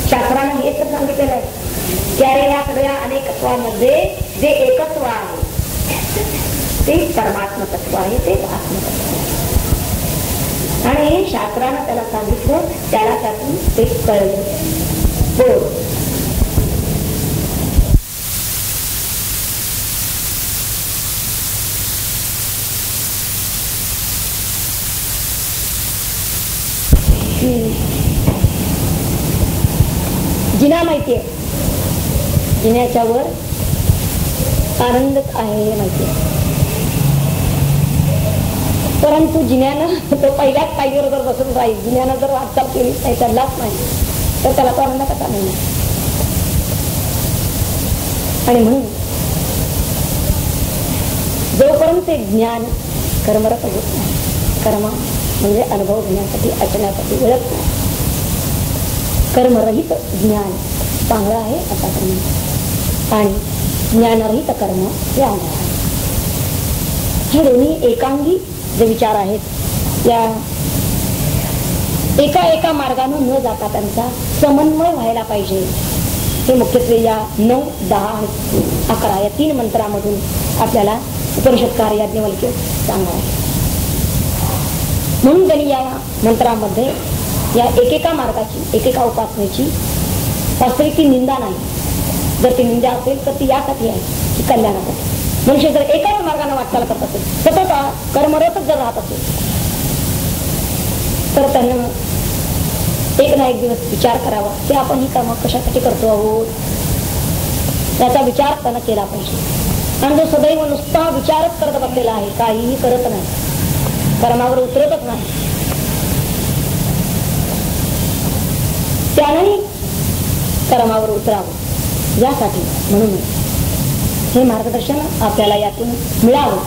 शास्त्रानं हेच सांगितलेलं आहे की अरे या सगळ्या अनेकत्वामध्ये जे एकत्व आहे ते परमात्म तत्व आहे, तेच आत्मतत्व आहे. आणि शास्त्रानं त्याला सांगितलं, त्याला त्यातून ते कळलं. हो, जिना माहितीये, जिन्याच्या वर आनंदच आहे हे माहितीये, परंतु जिन्यानं तो पहिल्याच पायरीवर जर बसून राहील, जिन्यानं जर वाटचाल केलीच नाही, त्यालाच नाही, तर त्याला तो आनंद कसा नाही. आणि म्हणून जोपर्यंत ते ज्ञान कर्मरत होत नाही, कर्म म्हणजे अनुभव घेण्यासाठी ऐकण्यासाठी वेळच नाही, कर्मरहित ज्ञान चांगलं आहे असा कर्म, आणि ज्ञानरहित कर्म हे आंधळ आहे. हे दोन्ही एकांगी जे विचार आहेत, या एका एका मार्गाने न जाता त्यांचा समन्वय व्हायला पाहिजे. हे मुख्यत्वे या 9, 10 आणि 11 या 3 मंत्रामधून आपल्याला उपनिषदकार याज्ञवल्क्य सांगणार आहे. म्हणून त्यांनी या मंत्रामध्ये या एकेका मार्गाची, एकेका उपासनेची वास्तविक ती निंदा नाही. जर ती निंदा असेल तर ती यासाठी आहे की कल्याणासाठी. मनुष्य जर एकाच मार्गाने वाटचाल करत असेल, सतत कर्मरतच जर राहत असेल, तर त्यानं एक ना एक दिवस विचार करावा की आपण ही कर्म कशासाठी करतो आहोत, याचा विचार त्यानं केला पाहिजे. आणि जो सदैव नुसता विचारच करत बसलेला आहे, काहीही करत नाही, कर्मावर उतरतच नाही, त्यानंही कर्मावर उतरावं यासाठी. म्हणून हे मार्गदर्शन आपल्याला यातून मिळावं.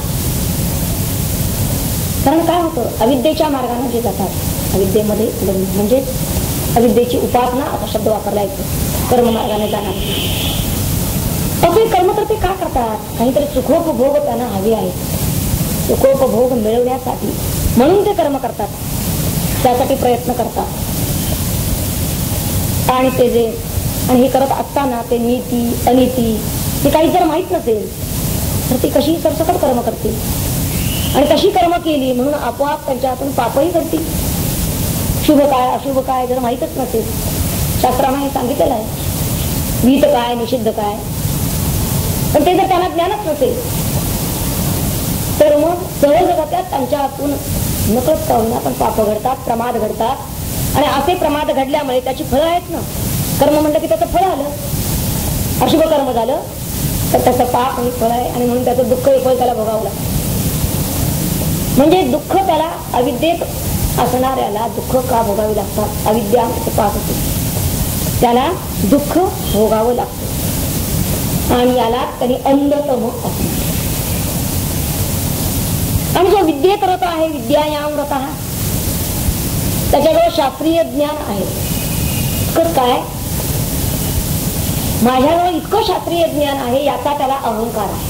कारण काय होतं, अविद्येच्या मार्गाने जे जातात, अविद्येमध्ये म्हणजे अविद्येची उपासना असा शब्द वापरला येतो, कर्म मार्गाने जाणार. असे कर्म तर ते का करतात, काहीतरी सुखोपभोग त्यांना हवे आहेत, सुखोपभोग मिळवण्यासाठी म्हणून ते कर्म करतात, त्यासाठी प्रयत्न करतात. आणि ते जे आणि हे करत असताना ते नीती अनिती हे काही जर माहीत नसेल तर ती कशी सरसकट कर्म करतील, आणि तशी कर्म केली म्हणून आपोआप त्यांच्या हातून पापही करतील. शुभ काय अशुभ काय जर माहीतच नसेल, शास्त्राने हे सांगितलेलं आहे, विहित काय निषिद्ध काय, पण ते जर त्यांना ज्ञानच नसेल तर मग सहजगत्या त्यांच्या हातून नकळत का होईना पण पाप घडतात, प्रमाद घडतात. आणि असे प्रमाद घडल्यामुळे त्याची फळं आहेत ना. कर्म म्हणलं की त्याचं फळ आलं, अशुभ कर्म झालं तर त्याचं पाप आणि फळ आहे, आणि म्हणून त्याचं दुःख फळ त्याला भोगावं लागतं. म्हणजे दुःख त्याला अविद्येत असणाऱ्याला दुःख का भोगावे लागतात, अविद्या पाप होते त्याला दुःख भोगावं लागतं, आणि याला त्यांनी अंधतम असणार. आणि जो विद्येत रत आहे, विद्यायाम रतः, त्याच्याजवळ शास्त्रीय ज्ञान आहे. इतकंच काय, माझ्याजवळ इतकं शास्त्रीय ज्ञान आहे याचा त्याला अहंकार आहे,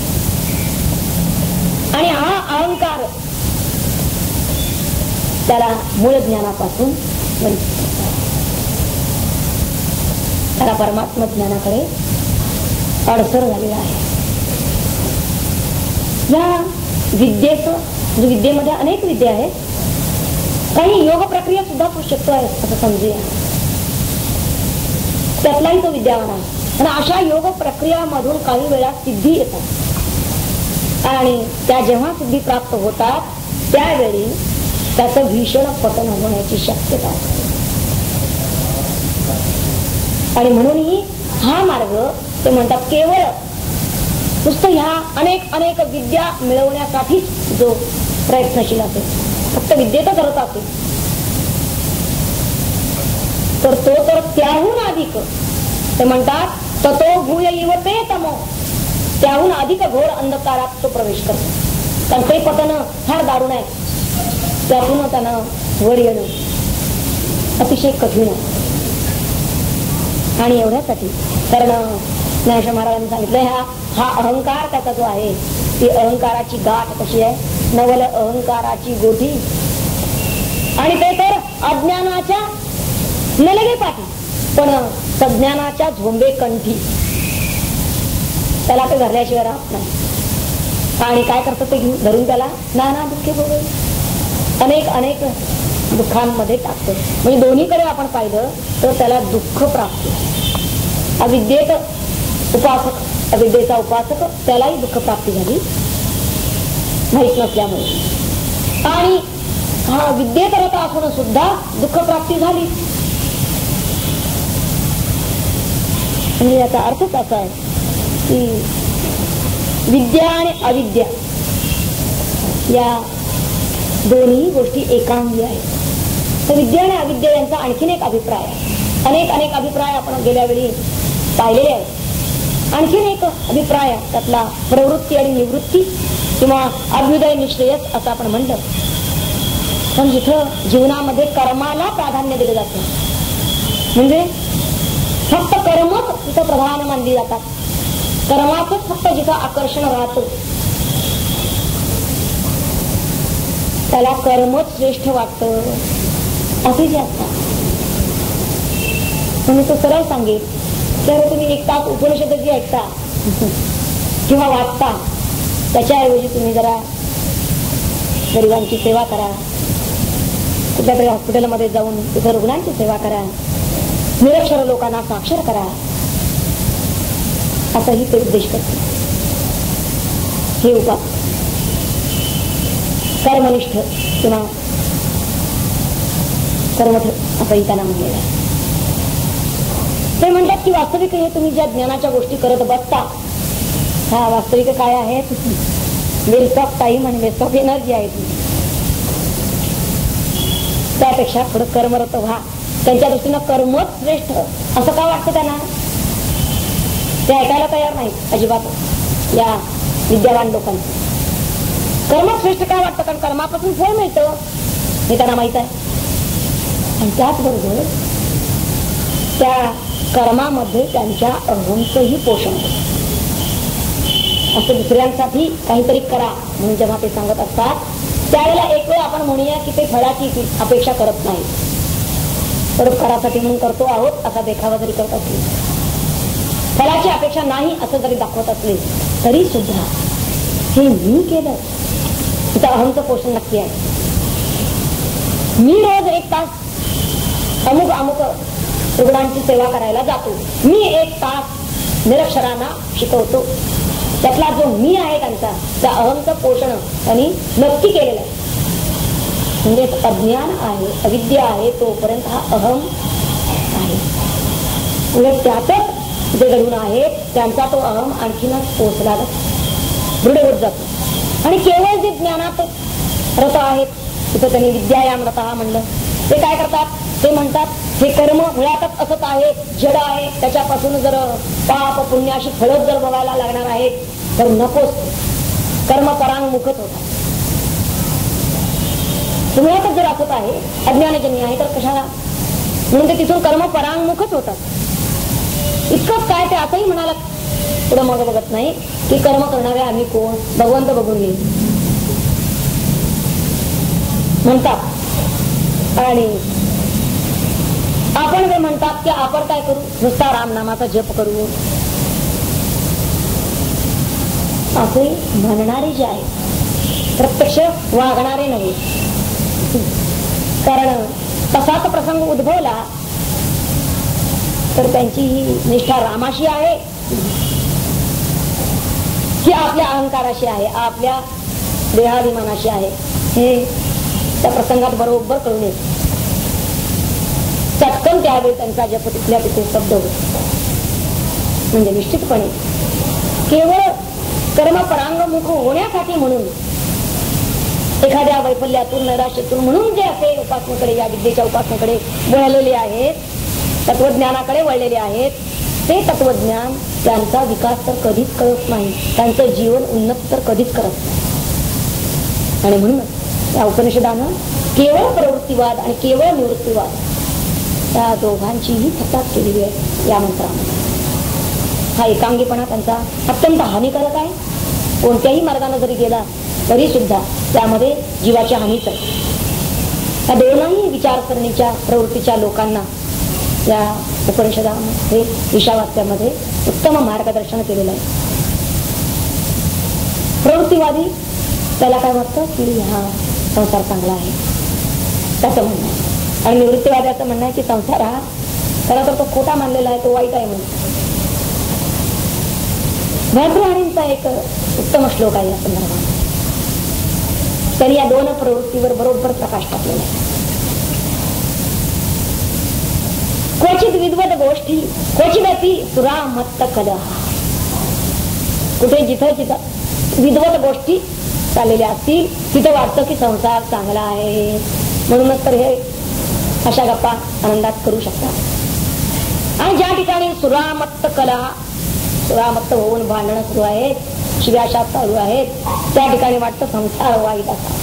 आणि हा अहंकार त्याला मूळ ज्ञानापासून त्याला परमात्म ज्ञानाकडे अडसर झालेला आहे. या विद्येचं, विद्येमध्ये अनेक विद्या आहेत, काही योग प्रक्रिया सुद्धा होऊ शकतो आहे असं समजूया, त्यातलाही तो विद्यावान आहे. आणि अशा योग प्रक्रियामधून काही वेळा सिद्धी येतात, आणि त्या जेव्हा सिद्धी प्राप्त होतात त्यावेळी त्याचं भीषण पतन होण्याची शक्यता असते. आणि म्हणूनही हा मार्ग ते म्हणतात केवळ नुसतं ह्या अनेक अनेक विद्या मिळवण्यासाठीच जो प्रयत्नशील असेल, फक्त विद्येत करत असेल तर तो तर त्याहून अधिक, ते म्हणतात ततो भूय इव ते तमो, त्याहून अधिक घोर अंधकारात तो प्रवेश करतो. कारण ते पतन फार दारुण आहे, त्यातून त्यांना वर येणं अतिशय कठीण आहे. आणि एवढ्यासाठी कारण ज्ञानेश्वर महाराजांनी सांगितलं, हा अहंकार त्याचा जो आहे ती अहंकाराची गाठ कशी आहे, नवल अहंकाराची गोठी, आणि ते तर अज्ञानाच्या नलगे पाठी, पण सज्ञानाच्या झोंबे कंठी. त्याला ते धरल्याशिवाय राहत नाही. आणि काय करतं ते घेऊन धरून त्याला नाना दुःखे भोगवे, अनेक अनेक दुःखांमध्ये टाकतो. म्हणजे दोन्हीकडे आपण पाहिलं तर त्याला दुःख प्राप्त. अविद्येत उपासक, अविद्येचा उपासक, त्यालाही दुःख प्राप्ती झाली माहित नसल्यामुळे. आणि हा विद्येत रत असून सुद्धा दुःख प्राप्ती झाली. म्हणजे याचा अर्थच असा आहे की विद्या आणि अविद्या या दोन्ही गोष्टी एकांगी आहेत. तर विद्या आणि अविद्या यांचा आणखीन एक अभिप्राय आहे. अनेक अनेक अभिप्राय आपण गेल्या वेळी पाहिलेले आहेत. आणखीन एक अभिप्राय त्यातला प्रवृत्ती आणि निवृत्ती किंवा अभ्युदय निश्रेयस असं आपण म्हणलं. पण जिथं जीवनामध्ये कर्माला प्राधान्य दिलं जातं, म्हणजे फक्त कर्मच तिथं प्रधान मानली जातात, कर्माचंच फक्त जिथं आकर्षण राहतं त्याला कर्मच श्रेष्ठ वाटतं असे जे असतात. तुम्ही तो सरळ सांगेल की अरे तुम्ही एक तास उपनिषद जी ऐकता किंवा वाचता, त्याच्याऐवजी तुम्ही जरा गरिबांची सेवा करा, कुठल्या तरी हॉस्पिटलमध्ये जाऊन तिथं रुग्णांची सेवा करा, निरक्षर लोकांना साक्षर करा, असाही ते उद्देश करते. हे उपास कर्मनिष्ठ किंवा कर्मठ असंही त्यांना म्हणलेलं आहे. ते म्हणतात की वास्तविक हे तुम्ही ज्या ज्ञानाच्या गोष्टी करत बसता, हा वास्तविक काय आहे, वेस्ट ऑफ टाइम आणि वेस्ट ऑफ एनर्जी आहे ती. त्यापेक्षा थोडं कर्मरत व्हा. त्यांच्या दृष्टीनं कर्मच श्रेष्ठ असं का वाटतं त्यांना, ते ऐकायला तयार नाही अजिबात या विद्यावान लोकांचं. कर्मच श्रेष्ठ काय वाटतं, कारण कर्मापासून फळ मिळतं हे त्यांना माहित आहे. आणि त्याचबरोबर त्या कर्मामध्ये त्यांच्या अहंचंही पोषण होतं. असं दुसऱ्यांसाठी काहीतरी करा म्हणून जेव्हा ते सांगत असतात त्यावेळेला एक वेळ आपण म्हणूया की ते फळाची अपेक्षा करत नाही, परोपकारासाठी म्हणून करतो आहोत असा देखावा जरी करत असले, फळाची अपेक्षा नाही असं जरी दाखवत असले तरी सुद्धा हे मी केलं, तिथं अहंचं पोषण नक्की आहे. मी रोज एक तास अमुक अमुक रुग्णांची सेवा करायला जातो, मी एक तास निरक्षरांना शिकवतो, त्यातला जो मी आहे त्यांचा त्या अहंचं पोषण त्यांनी नक्की केलेलं आहे. म्हणजे अज्ञान आहे, अविद्या आहे, तोपर्यंत हा अहम आहे. उलट त्यातच जे घडून आहे त्यांचा तो अहम आणखीनच पोचला दृढ होत जातो. आणि केवळ जे ज्ञानात रत आहेत, तिथं त्यांनी विद्यायाम रत म्हणलं, ते काय करतात, ते म्हणतात हे कर्म मुळातच असत आहे, जड आहे, त्याच्यापासून जर पाप पुण्य अशी फळच जर बघायला लागणार आहेत तर नकोच, कर्म परांगमुखच होता. मुळातच जर असत आहे, अज्ञानजन्य आहे, तर कशाला, म्हणून ते तिथून कर्म परांगमुखच होतात. इतकंच काय ते असंही म्हणाला पुढं मग बघत नाही की कर्म करणारे आम्ही कोण, भगवंत बघून घे म्हणतात. आणि आपण जे म्हणतात की आपण काय करू, नुसता रामनामाचा जप करू असे म्हणणारे जे आहे, प्रत्यक्ष वागणारे नव्हे. कारण तसाच प्रसंग उद्भवला तर त्यांची ही निष्ठा रामाशी आहे की आपल्या अहंकाराशी आहे, आपल्या देहाभिमानाशी आहे, हे त्या प्रसंगात बरोबर कळून येते. चटकन त्यावेळी त्यांचा जप तिथल्या तिथे शब्द होतो. म्हणजे निश्चितपणे केवळ कर्मपरांगमुख होण्यासाठी म्हणून, एखाद्या वैफल्यातून नैराश्यातून म्हणून जे असे उपासनेकडे, या विद्येच्या उपासनेकडे वळलेले आहेत, तत्वज्ञानाकडे वळलेले आहेत, ते तत्वज्ञान त्यांचा विकास तर कधीच करत नाही, त्यांचं जीवन उन्नत तर कधीच करत नाही. आणि म्हणून या उपनिषदानं केवळ प्रवृत्तीवाद आणि केवळ निवृत्तीवाद त्या दोघांचीही थटात केलेली आहे या मंत्रामध्ये. हा एकांगीपणा त्यांचा अत्यंत हानिकारक आहे. कोणत्याही मार्गाने जरी गेला तरी सुद्धा त्यामध्ये जीवाची हानीच आहे. या दोनही विचारसरणीच्या प्रवृत्तीच्या लोकांना या उपनिषदामध्ये ईशावास्यामध्ये उत्तम मार्गदर्शन केलेलं आहे. प्रवृत्तीवादी त्याला काय वाटतं की हा संसार चांगला आहे त्याचं म्हणणं आहे, आणि निवृत्तीवाद्याचं म्हणणं आहे की संसार हा खरा तर तो खोटा मानलेला आहे, तो वाईट आहे म्हणून. भरतृहारींचा एक उत्तम श्लोक आहे या संदर्भात. त्यांनी या दोन प्रवृत्तीवर बरोबर प्रकाश टाकलेला आहे. क्वचित विद्वत गोष्टी क्वचिदपि सुरामत्त कलह. कुठे जिथं विद्वत गोष्टी चाललेल्या असतील तिथं वाटतं की संसार चांगला आहे, म्हणूनच तर हे अशा गप्पा आनंदात करू शकतात. आणि ज्या ठिकाणी सुरामत्त कलह, सुरामत्त होऊन भांडणं सुरू आहेत, शिव्याशाप चालू आहेत, त्या ठिकाणी वाटतं संसार वाईट असा.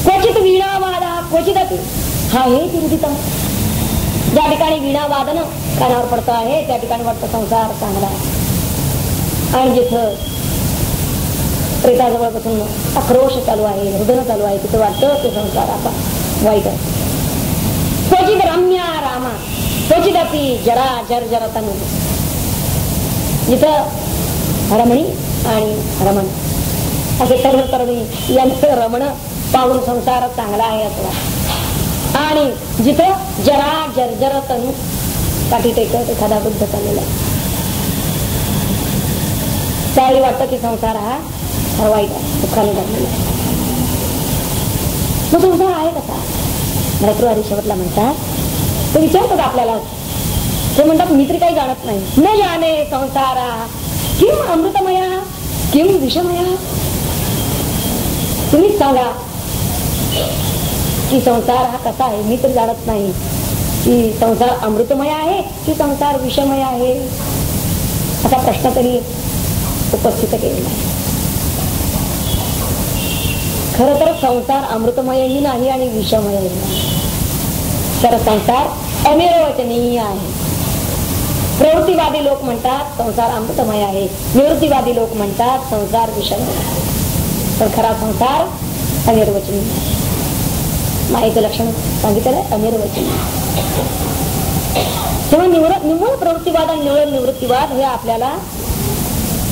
क्वचित वीणा वादा क्वचित हा हे विरुद्धितम. ज्या ठिकाणी वीणा वादन कानावर पडतं आहे त्या ठिकाणी वाटतं संसार चांगला आहे, आणि जिथं प्रेताजवळ बसून आक्रोश चालू आहे, हृदय चालू आहे, तिथं वाटतं तो संसार आता वाईट आहे. क्वचित रम्या रामा क्वचिदपि जरा जर्जरतनु. जिथं रमणी आणि रमण असे तरुण तरुणी यांचं रमण पाहून संसार चांगला आहे असं वाटतं, आणि जिथं जरा जर्जरतनु काठी टेकत एखादा बुद्ध चाललेला त्यावेळी वाटतं की संसार हा वाईट आहे, दुःखाने भरलेला आहे. मग संसार आहे कसा? भरतृहरी शेवटला म्हणतात, ते विचारतात आपल्याला, ते म्हणतात मी तरी काही जाणत नाही. न जाणे संसारा किम अमृतमया किम विषमया. तुम्हीच सांगा की संसार हा कसा आहे, मी तरी जाणत नाही की संसार अमृतमय आहे की संसार विषमय आहे, असा प्रश्न तरी उपस्थित केलेला आहे. खर तर संसार अमृतमयही नाही आणि विषमयही नाही, तर संसार अनिर्वचनीय आहे. प्रवृत्तीवादी लोक म्हणतात संसार अमृतमय आहे, निवृत्तीवादी लोक म्हणतात संसार विषमय आहे, पण खरा संसार अनिर्वचनीय आहे. मायेचं लक्षण सांगितलं अनिर्वचनीय. तेव्हा निव्वळ प्रवृत्तीवाद आणि निव्वळ निवृत्तीवाद हे आपल्याला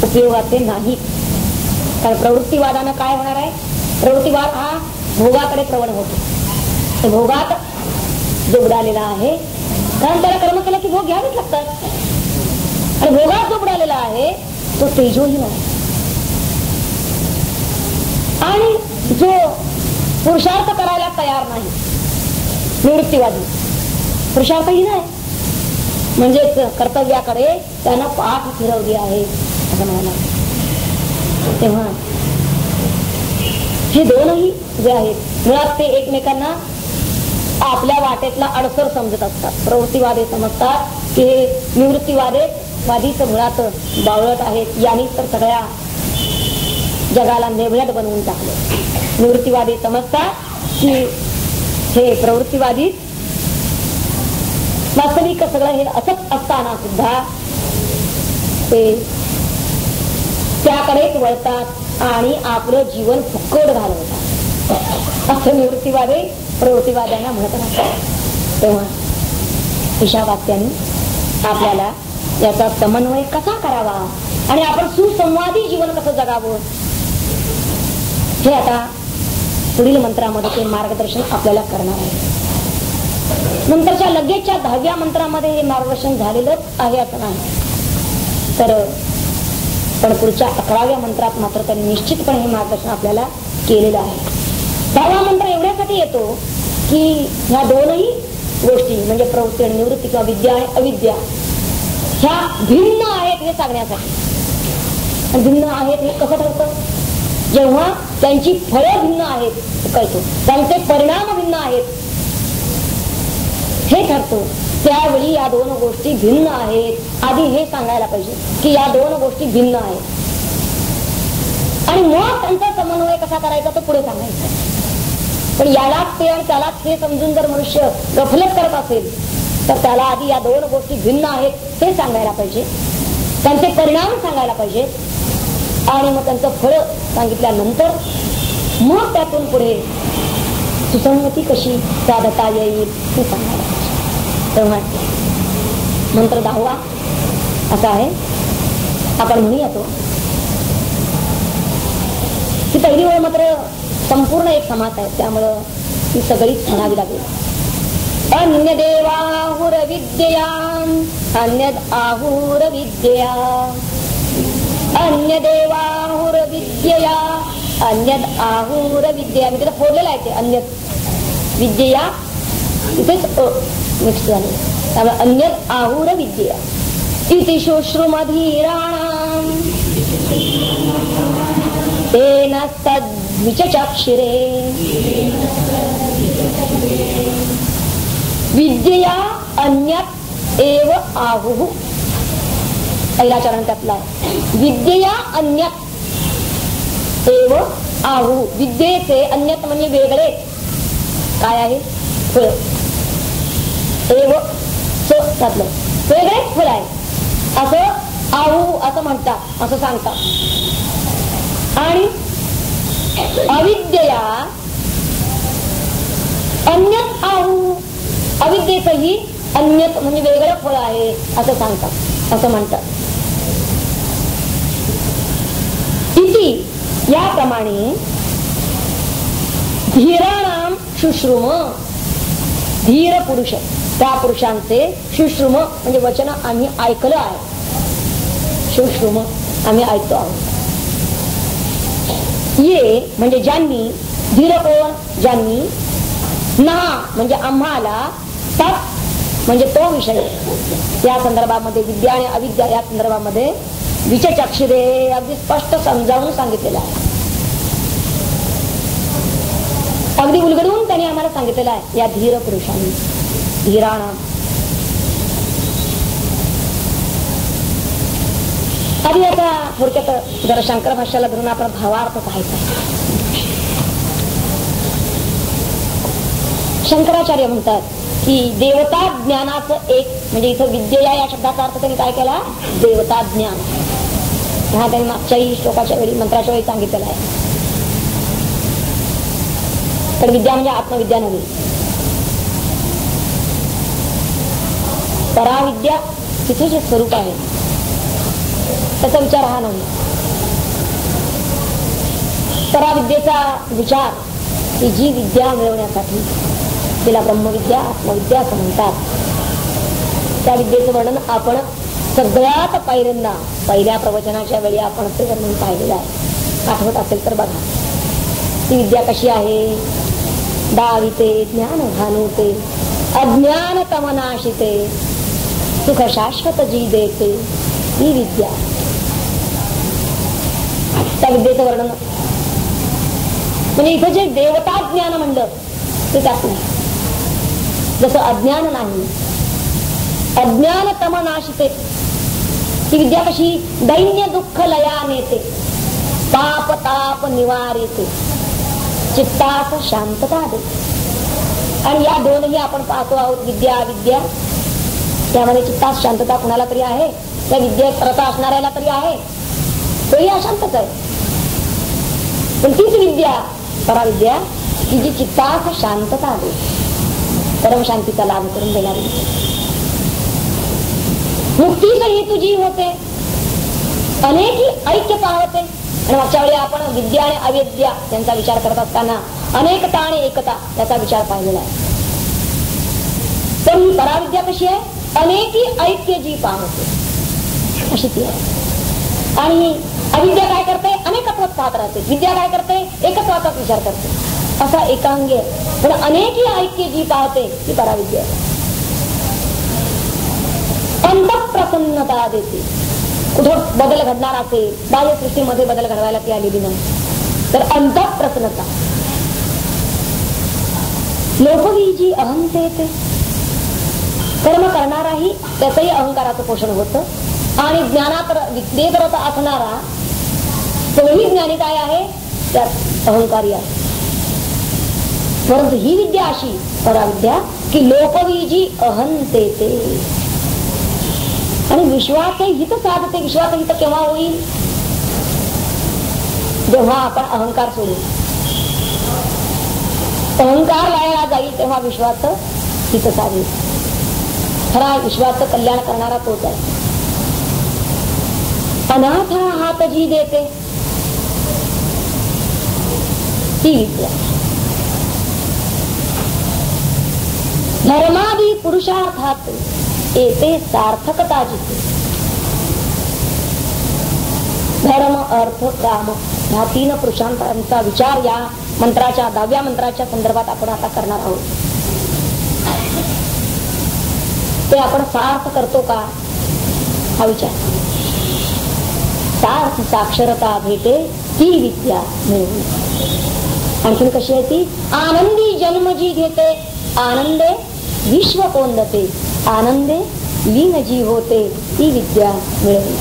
उपयोगाचे नाही. कारण प्रवृत्तीवादानं काय होणार आहे, प्रवृत्तीवाद हा भोगाकडे प्रवण होतो. भोगात जो बुडालेला आहे, कारण त्याला कर्म केलं की भोग घ्यावेच लागतात, आणि भोगात जो बुडालेला आहे तो तेजोही नाही. आणि जो पुरुषार्थ करायला तयार नाही, निवृत्तीवादी पुरुषार्थही नाही, म्हणजेच कर्तव्याकडे त्यानं पाठ फिरवली आहे असं म्हणाला. तेव्हा हे दोनही जे आहेत मुळात ते एकमेकांना आपल्या वाटेतला अडसर समजत असतात. प्रवृत्तीवादी समजतात की हे निवृत्तीवादीच मुळात बावळट आहेत, यांनी तर सगळ्या जगाला नेभळट बनवून टाकले. निवृत्तीवादी समजतात की हे प्रवृत्तीवादी वास्तविक सगळं हे असत असताना सुद्धा ते त्याकडेच वळतात आणि आपलं जीवन फुकट घालवतात असं निवृत्तीवादी प्रवृत्तीवाद्यांना म्हणत राहतात. तेव्हा ईशावास्यांनी आपल्याला याचा समन्वय कसा करावा आणि आपण सुसंवादी जीवन कसं जगावं हे आता पुढील मंत्रामध्ये ते मार्गदर्शन आपल्याला करणार आहे. नंतरच्या लगेचच्या 10व्या मंत्रामध्ये हे मार्गदर्शन झालेलंच आहे असं नाही, तर पण पुढच्या 11व्या मंत्रात मात्र त्यांनी निश्चितपणे हे मार्गदर्शन आपल्याला केलेलं आहे. 10वा मंत्र एवढ्यासाठी येतो की ह्या दोनही गोष्टी म्हणजे प्रवृत्ती आणि निवृत्ती किंवा विद्या आणि अविद्या ह्या भिन्न आहेत हे सांगण्यासाठी. भिन्न आहेत हे कसं ठरतं, जेव्हा त्यांची फळं भिन्न आहेत कळतो, त्यांचे परिणाम भिन्न आहेत हे ठरतो, त्यावेळी या दोन गोष्टी भिन्न आहेत आधी हे सांगायला पाहिजे की या दोन गोष्टी भिन्न आहेत, आणि मग त्यांचा समन्वय कसा करायचा तो पुढे सांगायचा. पण यालाच ते आणि त्यालाच हे समजून जर मनुष्य गफलत करत असेल तर त्याला आधी या दोन गोष्टी भिन्न आहेत हे सांगायला पाहिजे, त्यांचे परिणाम सांगायला पाहिजे आणि मग त्यांचं फळ सांगितल्यानंतर मग त्यातून पुढे सुसंगती कशी साधता येईल ते सांगायला पाहिजे. तेव्हा मंत्र 10वा असा आहे, आपण म्हणूया तो. ही पहिली वेळ मात्र संपूर्ण एक समास आहे, त्यामुळं ती सगळीच म्हणावी लागेल. अन्य देवाहुर विद्यया अन्यद आहुर विद्यया अन्य देवाहुर विद्यया अन्यद आहुर विद्यया. मी तिला फोडलेलं आहे ते अन्यद विद्यया, तिथेच मिक्स झाले, त्यामुळे अन्यद आहुर विद्यया. इति शुश्रुमधीराणां तेन तद्विचक्षिरे विद्यया अन्यत् एव आहुः. पहिला चरण त्यातला आहे. विद्यया अन्यत् एव आहुः. विद्येचे अन्यत् म्हणजे वेगळे काय आहे, फळ. एव त्यातलं वेगळेच फळ आहे असं आहू असं म्हणतात, असं सांगतात. आणि अविद्यया अन्यत् आहू, अविद्येचंही अन्यत म्हणजे वेगळं फळ आहे असं सांगतात, असं म्हणतात. इति याप्रमाणे धीराणाम शुश्रुम, धीर पुरुष त्या पुरुषांचे शुश्रुम म्हणजे वचन आम्ही ऐकलं आहे. शुश्रुम आम्ही ऐकतो आहोत. ये म्हणजे ज्यांनी, धीर कोण, ज्यांनी, ना म्हणजे आम्हाला, तत् म्हणजे तो विषय, या संदर्भामध्ये विद्या आणि अविद्या या संदर्भामध्ये विचक्षिरे अगदी स्पष्ट समजावून सांगितलेलं आहे. अगदी उलगडून त्यांनी आम्हाला सांगितलेलं आहे या धीर पुरुषांनी, धीराणा. आधी आता थोडक्यात जरा शंकर भाष्याला धरून आपण भावार्थ पाहायचा. शंकराचार्य म्हणतात की देवता ज्ञानाचं एक म्हणजे इथं विद्यया या शब्दाचा अर्थ त्यांनी काय केला, देवता ज्ञान. हा त्यांनी मागच्याही श्लोकाच्या वेळी मंत्राच्या वेळी सांगितलेला आहे. तर विद्या म्हणजे आत्मविद्या नव्हे. पराविद्या तिथे जे स्वरूप आहे त्याचा विचार हा नाही. पराविद्येचा विचार ही जी विद्या मिळवण्यासाठी तिला ब्रह्मविद्या आत्मविद्या असं म्हणतात. त्या विद्येचं वर्णन आपण सगळ्यात पहिल्यांदा पहिल्या प्रवचनाच्या वेळी आपण ते वर्णन पाहिलेलं आहे. आठवत असेल तर बघा. ती विद्या कशी आहे, दाविते ज्ञान भानुते अज्ञान तमनाशिते सुख शाश्वत जी देते, ही विद्या. त्या विद्येचं वर्णन म्हणजे इथं जे देवता ज्ञान म्हणलं ते त्यात नाही. जसं अज्ञान नाही, अज्ञान तमनाशिते ही विद्या कशी, दैन्य दुःख लया नेते, पाप ताप निवारिते, चित्तास शांतता देते. आणि या दोनही आपण पाहतो आहोत, विद्या अविद्या. त्यामध्ये चित्तास शांतता कुणाला तरी आहे, त्या विद्येत रस असणाऱ्याला तरी आहे, तोही अशांतच आहे. पण तीच विद्या पराविद्या की जी चित्तास शांतता दे, परमशांतीचा लाभ करून देणारी. मुक्तीच ही तुझी होते, अनेक ऐक्य पावते. आणि मागच्या वेळी आपण विद्या आणि अविद्या यांचा विचार करत असताना अनेकता आणि एकता याचा विचार पाहिलेला आहे. तर ही पराविद्या कशी आहे, अनेकी ऐक्य जी पावते अशी ती आहे. आणि अविद्या काय करते, अनेकत्वात पाहत राहते. विद्या काय करते, एकत्वाचाच विचार करते. असा एकांगी आहे. पण अनेकी ऐक्य जी पाहते ती पराविद्या आहे. अंतःप्रसन्नता देते. कुठं बदल घडणार असेल, बाह्य सृष्टीमध्ये बदल घडवायला ती आलेली नाही, तर अंतःप्रसन्नता. लोकही जी अहंते येते, कर्म करणाराही त्याचंही अहंकाराचं पोषण होतं. आणि ज्ञानात विद्येत रस असणारा तोही ज्ञानी काय आहे, त्यात अहंकारी आहे. परंतु ही विद्या अशी पराविद्या की लोकवीजी अहंते ते, आणि विश्वास हित साधते. विश्वास हित केव्हा होईल? जेव्हा आपण अहंकार सोडू. अहंकार वायाला जाईल तेव्हा विश्वास हित साधेल. खरा विश्वास कल्याण करणारा तोच आहे. अनाथ हात जी देते ती विद्या. धर्मादी पुरुषार्थात येते सार्थकता जिथे. धर्म अर्थ काम ह्या 3 पुरुषार्थांचा विचार या मंत्राच्या 10व्या मंत्राच्या संदर्भात आपण आता करणार आहोत. ते आपण सार्थ करतो का हा विचार. सार्थ साक्षरता भेटे ती विद्या मिळवली. आणखीन कशी आहे ती? आनंदी जन्म जी घेते आनंदे विश्व कोंदते. आनंदे लीन जी होते ती विद्या मिळवली.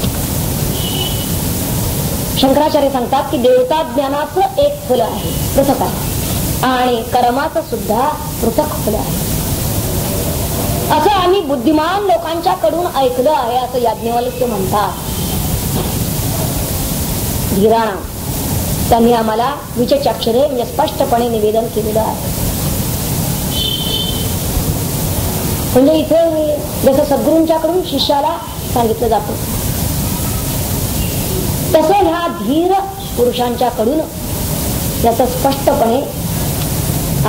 शंकराचार्य सांगतात की देवता ज्ञानाचं एक फल आहे, पृथक आहे, आणि कर्माचं सुद्धा पृथक फल आहे. असं आम्ही बुद्धिमान लोकांच्या कडून ऐकलं आहे असं याज्ञवल्क्य म्हणतात. धीराणा त्यांनी आम्हाला विचक्षरे म्हणजे स्पष्टपणे निवेदन केलेलं आहे. म्हणजे इथे जसं सद्गुरूंच्याकडून शिष्याला सांगितलं जातं तसं ह्या धीर पुरुषांच्याकडून याचं स्पष्टपणे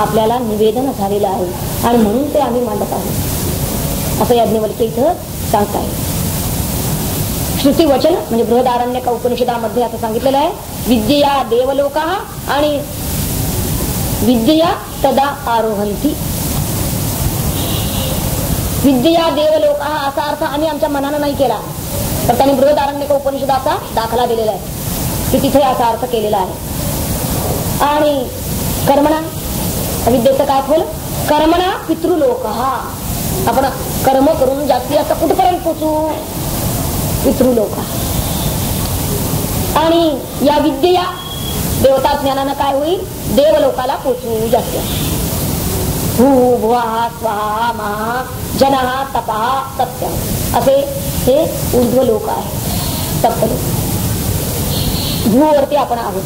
आपल्याला निवेदन झालेलं आहे आणि म्हणून ते आम्ही मांडत आहोत असं याज्ञवल्क्य इथं सांगताय. श्रुती वचन म्हणजे बृहदारण्यक उपनिषदामध्ये असं सांगितलेलं आहे, विद्यया देवलोका आणि विद्यया तदा आरोहंती. विद्यया देवलोका असा अर्थ आम्ही आमच्या मनानं नाही केला, तर त्यांनी बृहदारण्यक उपनिषदाचा दाखला दिलेला आहे की तिथे असा अर्थ केलेला आहे. आणि कर्मणा विद्येचं काय फल? कर्मणा पितृलोक. आपण कर्म करून जास्ती असं कुठपर्यंत पोचू? पितृलोक. आणि या विद्येया देवता ज्ञानानं काय होईल? देवलोकाला पोचू जास्त. भू भुवा स्वाहा महा जनहा तपाहा सत्यम असे हे ऊर्ध्व लोक आहे. सप्तलोक. भूवरती आपण आहोत.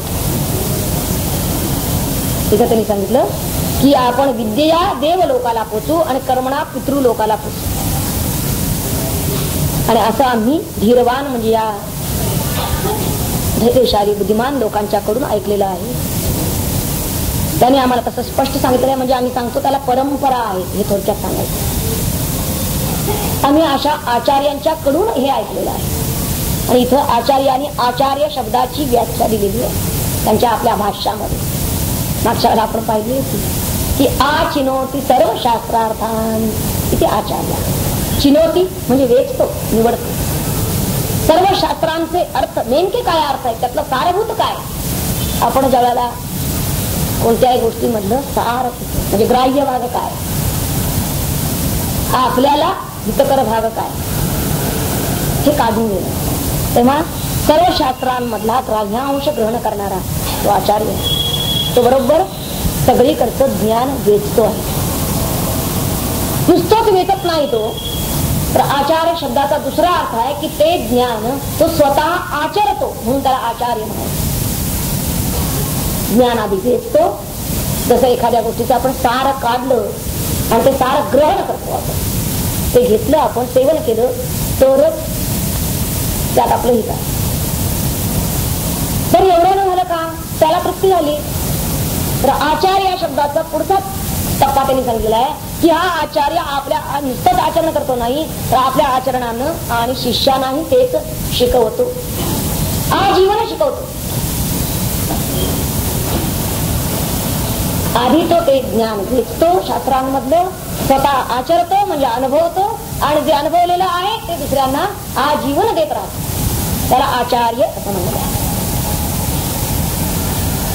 तिथं त्यांनी सांगितलं की आपण विद्येया देवलोकाला पोचू आणि कर्मणा पितृलोकाला पोचू. आणि असं आम्ही धीरवान म्हणजे या धैर्यशाली बुद्धिमान लोकांच्याकडून ऐकलेलं आहे. त्यांनी आम्हाला तसं स्पष्ट सांगितलं आहे. म्हणजे आम्ही सांगतो त्याला परंपरा आहे हे थोडक्यात सांगायचं. आम्ही अशा आचार्यांच्याकडून हे ऐकलेलं आहे. आणि इथं आचार्यांनी आचार्य शब्दाची व्याख्या दिलेली आहे त्यांच्या आपल्या भाष्यामध्ये. मागच्या वेळेला आपण पाहिली होती की आचिनोती सर्व शास्त्रार्थान इथे आचार्य. चिनोती म्हणजे वेचतो, निवडतो. सर्व शास्त्रांचे अर्थ नेमके काय अर्थ आहे, त्यातलं सारभूत काय. आपण ज्यावेळेला कोणत्याही गोष्टीमधलं सार म्हणजे ग्राह्य भाग काय, आपल्याला हितकर भाग काय हे काढून घेणं. तेव्हा सर्व शास्त्रांमधला ग्राह्यांश ग्रहण करणारा तो आचार्य, तो बरोबर सगळीकडचं ज्ञान वेचतो आहे. नुसतंच वेचत नाही तो, तर आचार्य शब्दाचा दुसरा अर्थ आहे की ते ज्ञान तो स्वतः आचरतो म्हणून त्याला आचार्य म्हणायचं. ज्ञान आधी वेचतो. जसं एखाद्या गोष्टीचं आपण सार काढलं आणि ते सार ग्रहण करतो. आपण ते घेतलं, आपण सेवन केलं तरच त्यात आपलं हित आहे. तर एवढं न झालं का त्याला तृप्ती झाली. तर आचार्य या शब्दाचा पुढचा टप्पा त्यांनी सांगितलेला आहे की हा आचार्य आपल्या नुसतंच आचरण करतो नाही, तर आपल्या आचरणानं आणि शिष्यानाही तेच शिकवतो, आजीवन शिकवतो. आधी तो ते ज्ञान घेतो शास्त्रांमधलं, स्वतः आचरतो म्हणजे अनुभवतो, आणि जे अनुभवलेलं आहे ते दुसऱ्यांना आजीवन देत राहतो. त्याला आचार्य असं म्हणलं आहे.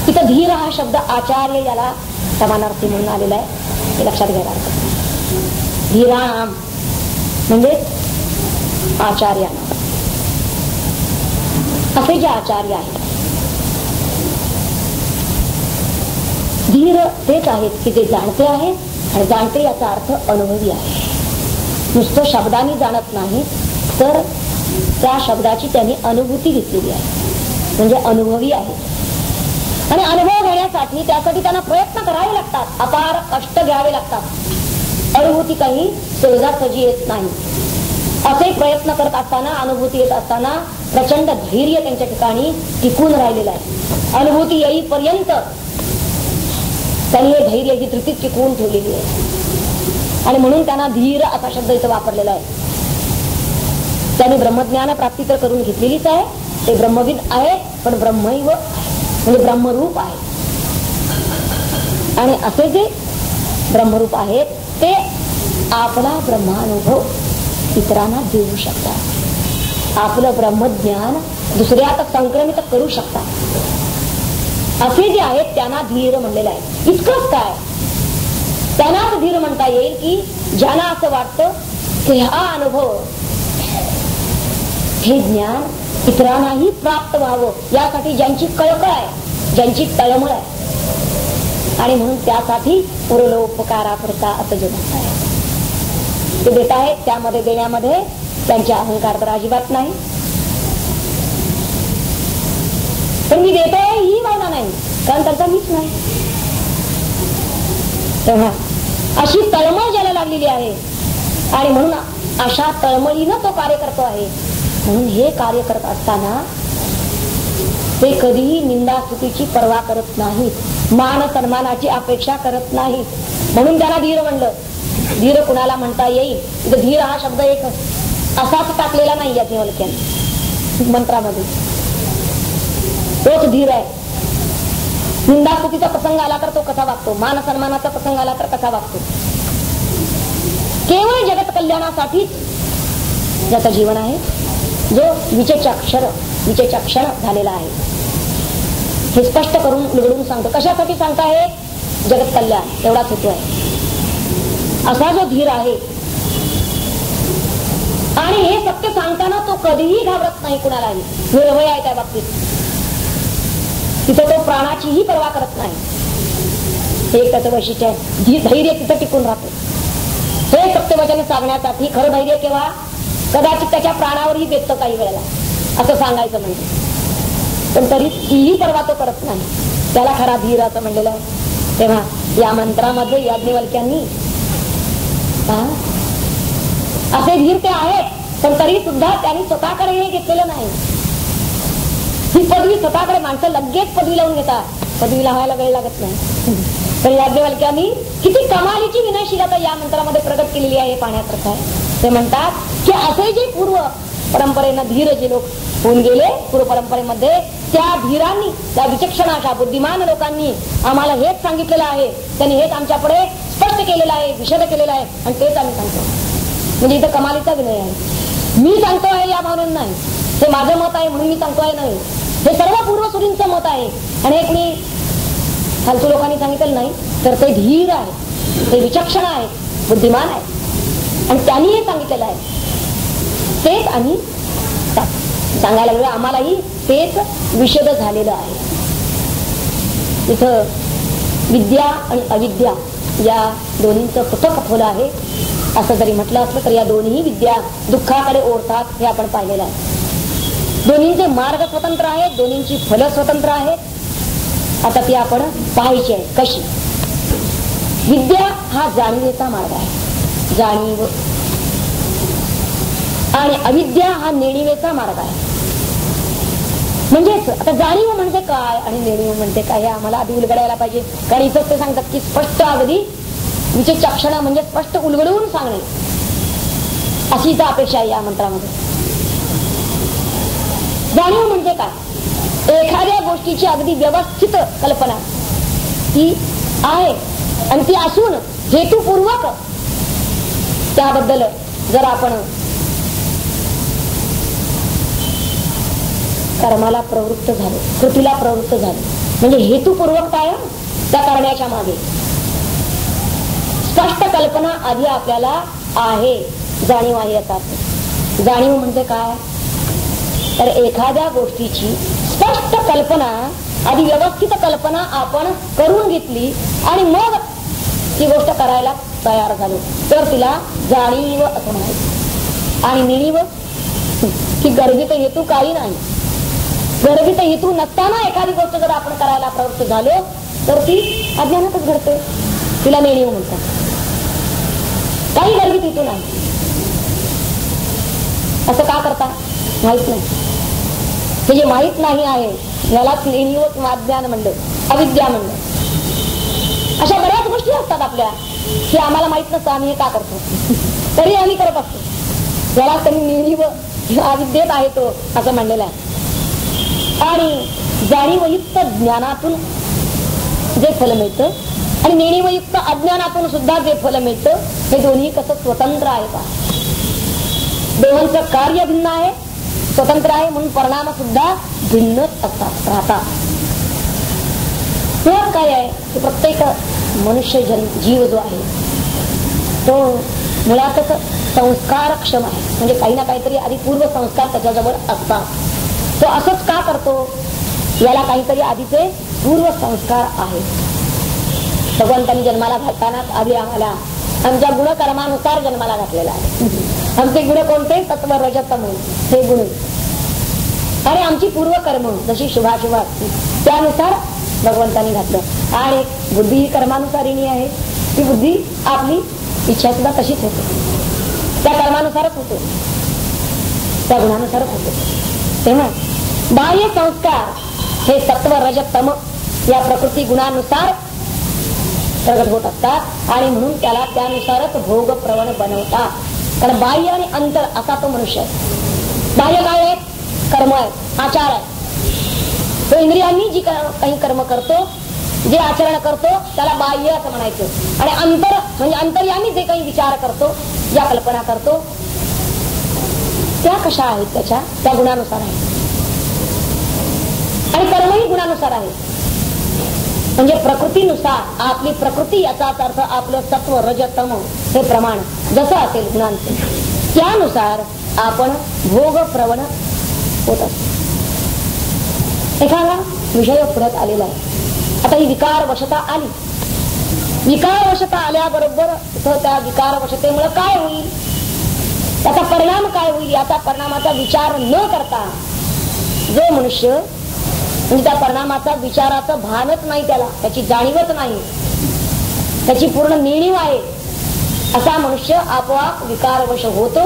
तिथं धीर हा शब्द आचार्य याला समानार्थी म्हणून आलेला आहे, हे लक्षात घ्यायला. धीराम म्हणजे आचार्याना. असे जे आचार्य आहेत धीर तेच आहेत की ते जाणते आहेत, आणि जाणते याचा अर्थ अनुभवी आहे. नुसतं शब्दांनी जाणत नाही, तर त्या शब्दाची त्यांनी अनुभूती घेतलेली आहे, म्हणजे अनुभवी आहे. आणि अनुभव घेण्यासाठी त्यासाठी त्यांना प्रयत्न करावे लागतात, अपार कष्ट घ्यावे लागतात. अनुभूती काही सहजासहजी येत नाही. असे प्रयत्न करत असताना, अनुभूती येत असताना प्रचंड धैर्य त्यांच्या ठिकाणी टिकून राहिलेलं आहे. अनुभूती येईपर्यंत त्यांनी हे धैर्य, ही धृती टिकवून ठेवलेली आहे. आणि म्हणून त्यांना धीर असा शब्द इथं वापरलेला आहे. त्यांनी ब्रह्मज्ञान प्राप्ती तर करून घेतलेलीच आहे, ते ब्रह्मविद आहे, पण ब्रह्मैव म्हणजे ब्रह्मरूप आहे. आणि असे जे ब्रह्मरूप आहेत ते आपला ब्रह्मानुभव इतरांना देऊ शकतात, आपलं ब्रह्मज्ञान दुसऱ्यात संक्रमित करू शकतात. असे जे आहेत त्यांना धीर म्हणलेलं आहे. इतकंच काय, त्यांनाच धीर म्हणता येईल की ज्यांना असं वाटतं की हा अनुभव, हे ज्ञान इतरांनाही प्राप्त व्हावं, यासाठी ज्यांची कळकळ आहे, ज्यांची तळमळ आहे, आणि म्हणून त्यासाठी पुरलोपकाराकरता असं जे म्हणत आहे ते देत आहेत. त्यामध्ये देण्यामध्ये त्यांचे अहंकार तर अजिबात नाही. पण मी देतोय ही भावना नाही, कारण त्यांचा मीच नाही. तेव्हा अशी तळमळ ज्याला लागलेली आहे, आणि म्हणून अशा तळमळीनं तो कार्य करतो आहे. म्हणून हे कार्य करत असताना ते कधीही निंदा स्तुतीची पर्वा करत नाहीत, मान सन्मानाची अपेक्षा करत नाहीत. म्हणून त्यांना धीर म्हणलं. धीर कुणाला म्हणता येईल, धीर हा शब्द एक असाच टाकलेला नाही या देवलक्याने मंत्रामध्ये, तोच धीर आहे. निंदा स्तुतीचा प्रसंग आला तर तो कसा वागतो, मान सन्मानाचा प्रसंग आला तर कसा वागतो. केवळ जगत कल्याणासाठी ज्याचं जीवन आहे, जो विचेचक्षण झालेला आहे, हे स्पष्ट करून उलगडून सांगतो. कशासाठी सांगताय? जगत कल्याण एवढाच हेतू आहे. असा जो धीर आहे, आणि हे सत्य सांगताना तो कधीही घाबरत नाही कुणालाही, निर्भय आहे त्या बाबतीत. तिथे तो प्राणाचीही पर्वा करत नाही. हे त्याचं वैशिष्ट्य आहे. धैर्य तिथं टिकून राहतो. हे सत्यवचन सांगण्यासाठी खरं धैर्य केव्हा, कदाचित त्याच्या प्राणावरही बेततं काही वेळेला, असं सांगायचं म्हणजे, पण तरी तीही पर्वा तो करत नाही. त्याला खरा धीर असं म्हणलेलं आहे. तेव्हा या मंत्रामध्ये याज्ञवल्क्यांनी असे धीर ते आहेत, पण तरी सुद्धा त्यांनी स्वतःकडे हे घेतलेलं नाही. ही पदवी स्वतःकडे, माणसं लगेच पदवी लावून घेतात, पदवी लावायला वेळ लागत नाही. तर याज्ञवल्क्यांनी किती कमालीची विनयशीलता या मंत्रामध्ये प्रगट केलेली आहे, पाहण्यासारखं आहे. ते म्हणतात की असे जे पूर्व परंपरेनं धीर जे लोक होऊन गेले, पूर्व परंपरेमध्ये त्या धीरांनी, त्या विचक्षणाच्या बुद्धिमान लोकांनी आम्हाला हेच सांगितलेलं आहे, त्यांनी हेच आमच्यापुढे स्पष्ट केलेलं आहे, विशद केलेलं आहे, आणि तेच आम्ही सांगतो. म्हणजे इथं कमालीचा विनय आहे. मी सांगतो आहे या भावनेनं नाही, हे माझं मत आहे म्हणून मी सांगतो आहे नाही, हे सर्व पूर्वसुरींचं मत आहे. आणि हे कुणी फालतू लोकांनी सांगितलं नाही, तर ते धीर आहे, ते विचक्षण आहे, बुद्धिमान आहे, आणि त्यांनी हे सांगितलेलं आहे. तेच आम्ही सांगायला लागलो, आम्हालाही तेच विशद झालेलं आहे. इथं विद्या आणि अविद्या या दोन्हींचं पृथक फल आहे असं जरी म्हटलं असलं तर या दोन्ही विद्या दुःखाकडे ओढतात, हे आपण पाहिलेलं आहे. दोन्हींचे मार्ग स्वतंत्र आहेत, दोन्हींची फल स्वतंत्र आहेत. आता ती आपण पाहायची आहे. कशी? विद्या हा जाणीवेचा मार्ग आहे, जाणीव, आणि अविद्या हा नेणिवेचा मार्ग आहे. म्हणजेच आता जाणीव म्हणजे काय आणि नेणीव म्हणजे काय हे आम्हाला आधी उलगडायला पाहिजे. कारण इथं ते सांगतात की स्पष्ट अगदी विचक्षण म्हणजे स्पष्ट उलगडून सांगणे, अशी इथं अपेक्षा आहे या मंत्रामध्ये. जाणीव म्हणजे काय? एखाद्या गोष्टीची अगदी व्यवस्थित कल्पना ती आहे, आणि ती असून हेतुपूर्वक त्याबद्दल जर आपण कर्माला प्रवृत्त झालो, कृतीला प्रवृत्त झालो, म्हणजे हेतुपूर्वक काय त्या करण्याच्या मागे स्पष्ट कल्पना आधी आपल्याला आहे, जाणीव आहे याचा अर्थ. जाणीव म्हणजे काय? तर एखाद्या गोष्टीची स्पष्ट कल्पना, आधी व्यवस्थित कल्पना आपण करून घेतली आणि मग ती गोष्ट करायला तयार झालो तर तिला जाणीव असं म्हणायचं. आणि नेणीव की गर्भित हेतू काही नाही. गर्भित हेतू नसताना एखादी गोष्ट जर आपण करायला प्रवृत्त झालो तर ती अज्ञानातच घडते. तिला नेणीव म्हणतात. काही गर्भित हेतू नाही. असं का करता माहित नाही. हे जे माहित नाही आहे यालाच नेणीव किंवा अज्ञान म्हणलं, अविद्या म्हणलं. अशा बऱ्याच गोष्टी असतात आपल्या की आम्हाला माहित नसतं आम्ही हे का करतो, तरी आम्ही करत असतो. याला त्यांनी नेणीव अविद्येत आहे तो असं म्हणलेलं आहे. आणि जाणीवयुक्त ज्ञानातून जे फल मिळतं आणि नेणीवयुक्त अज्ञानातून सुद्धा जे फल मिळतं हे दोन्ही कसं स्वतंत्र आहे का? दोघांचं कार्य भिन्न आहे, स्वतंत्र आहे, म्हणून परिणाम सुद्धा भिन्नच असतात राहतात. मुळात काय आहे की प्रत्येक मनुष्य जीव जो आहे तो मुळातच संस्कारक्षम आहे. म्हणजे काही ना काहीतरी आधी पूर्व संस्कार त्याच्याजवळ असतात. तो असंच का करतो याला काहीतरी आधीचे पूर्व संस्कार आहेत. भगवंतांनी जन्माला घालताना आधी आम्हाला आमच्या गुणकर्मानुसार जन्माला घातलेला आहे. आमचे गुण कोणते? सत्व रजतम हे गुण. आणि आमची पूर्वकर्म जशी शुभाशुभ त्यानुसार भगवंतांनी घातलं. आणि बुद्धी ही कर्मानुसारिणी आहे. ती बुद्धी आपली इच्छा सुद्धा तशीच होते, त्या कर्मानुसारच होते, त्या गुणानुसारच होते. तेव्हा बाह्य संस्कार हे सत्व रजतम या प्रकृती गुणानुसार प्रगट होत असतात आणि म्हणून त्याला त्यानुसारच भोग प्रवण बनवतात. कारण बाह्य आणि अंतर असा तो मनुष्य आहे. बाह्य काय आहे? कर्म आहे, आचार आहे. तो इंद्रियांनी जी काही कर्म करतो, जे आचरण करतो त्याला बाह्य असं म्हणायचं. आणि अंतर म्हणजे अंतर्यामी जे काही विचार करतो, ज्या कल्पना करतो त्या कशा आहेत? त्याच्या त्या गुणानुसार आहे. आणि कर्मही गुणानुसार आहे. म्हणजे प्रकृतीनुसार आपली प्रकृती याचाच अर्थ आपलं सत्व रजतम हे प्रमाण जसं असेल गुणांचे त्यानुसार आपण भोग प्रवण होत असतो. एखादा विषय पुढ्यात आलेला आहे. आता ही विकार वशता आली. विकार वशता आल्याबरोबर त्या विकार वशतेमुळे काय होईल, त्याचा परिणाम काय होईल याचा परिणामाचा विचार न करता जो मनुष्य म्हणजे त्या परिणामाचा विचाराचं भानच नाही, त्याला त्याची जाणीवच नाही, त्याची पूर्ण नेणीव आहे असा मनुष्य आपोआप विकारवश होतो.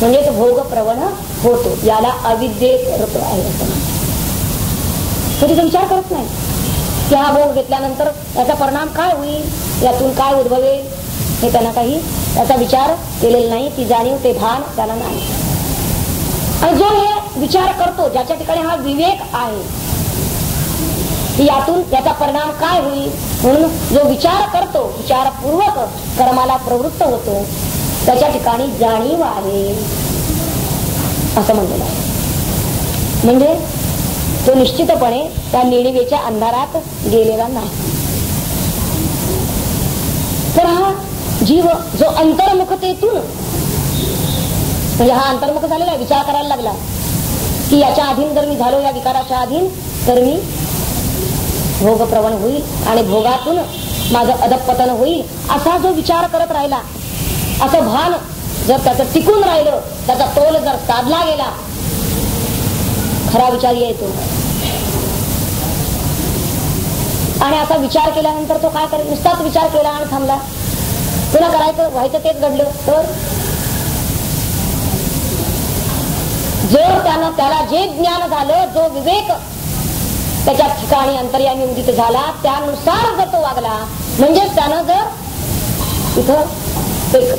म्हणजेच भोग प्रवण होतो. याला अविद्येत ऋतू आहे असं म्हणतात. कधी विचार करत नाही की हा भोग घेतल्यानंतर याचा परिणाम काय होईल, यातून काय उद्भवेल, हे त्यांना काही त्याचा विचार केलेला नाही. ती जाणीव ते भान त्याला नाही. आणि जो हे विचार करतो, ज्याच्या ठिकाणी हा विवेक आहे की यातून याचा परिणाम काय होईल, म्हणून जो विचार करतो, विचारपूर्वक कर्माला प्रवृत्त होतो, त्याच्या ठिकाणी जाणीव आहे असं म्हणलेलं आहे. म्हणजे तो निश्चितपणे त्या नेणिवेच्या अंधारात गेलेला नाही. तर हा जीव जो अंतर्मुखतेतून म्हणजे हा अंतर्मुख झालेला आहे, विचार करायला लागला की याच्या अधीन जर मी झालो, या विकाराच्या अधीन, तर मी भोगप्रवण होईल आणि भोगातून माझं अधःपतन होईल असा जो विचार करत राहिला, असं भान जर त्याचं टिकून राहिलं, त्याचा तोल जर साधला गेला, खरा विचार येतो. आणि असा विचार केल्यानंतर तो काय करेल? नुसताच विचार केला आणि थांबला, पुन्हा करायचं व्हायचं तेच घडलं तर जर त्याला जे ज्ञान झालं, जो विवेक त्याच्या ठिकाणी अंतर्यामी उदित झाला, त्यानुसार जर तो वागला, म्हणजेच त्यानं जर तिथं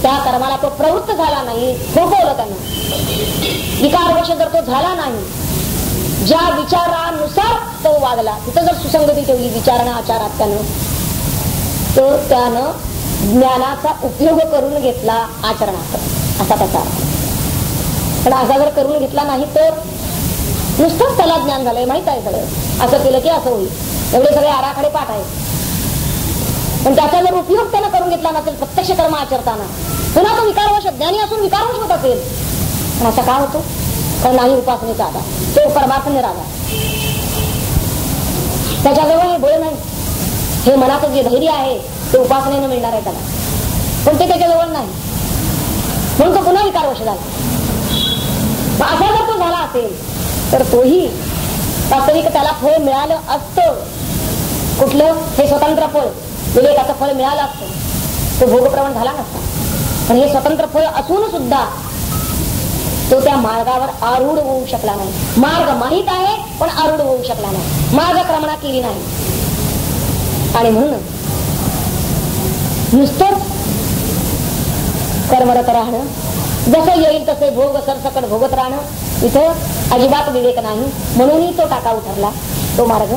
त्या कर्माला तो प्रवृत्त झाला नाही, थोपवलं त्यानं, विकारवश जर तो झाला नाही, ज्या विचारानुसार तो वागला, तिथं जर सुसंगती ठेवली विचारणा आचारात त्यानं, तर त्यानं ज्ञानाचा उपयोग करून घेतला आचरणात असा त्याचा अर्थ. पण असा जर करून घेतला नाही तर नुसतंच त्याला ज्ञान झालंय, माहित आहे सगळं, असं केलं की असं होईल, एवढे सगळे आराखडे पाठ आहेत, पण त्याचा जर उपयोग त्यानं करून घेतला नसेल प्रत्यक्ष कर्म आचरताना, पुन्हा तो विकारवश, ज्ञानी असून विकारवश होत असेल, पण असा का होतो? कारण नाही उपासनेचा आधार, तो परमार्थ निराधार, त्याच्याजवळ हे बळ नाही, हे मनाचं जे धैर्य आहे ते उपासनेनं मिळणार आहे त्याला, पण ते त्याच्याजवळ नाही, म्हणून तो पुन्हा विकारवश झाला. असा जर तो झाला असेल तर तोही वास्तविक त्याला फळ मिळालं असतं. कुठलं? हे स्वतंत्र फळ, विवेकाचं फळ मिळालं असतं, तो भोगप्रवण झाला नसता. पण हे स्वतंत्र फळ असून सुद्धा तो त्या मार्गावर आरूढ होऊ शकला नाही. मार्ग माहित आहे पण आरूढ होऊ शकला नाही, मार्गक्रमणा केली नाही. आणि म्हणून नुसतंच कर्मरत राहणं, जसं येईल तसे भोग सरसकट भोगत राहणं, इथं अजिबात विवेक नाही. म्हणूनही तो टाकाऊ ठरला तो मार्ग.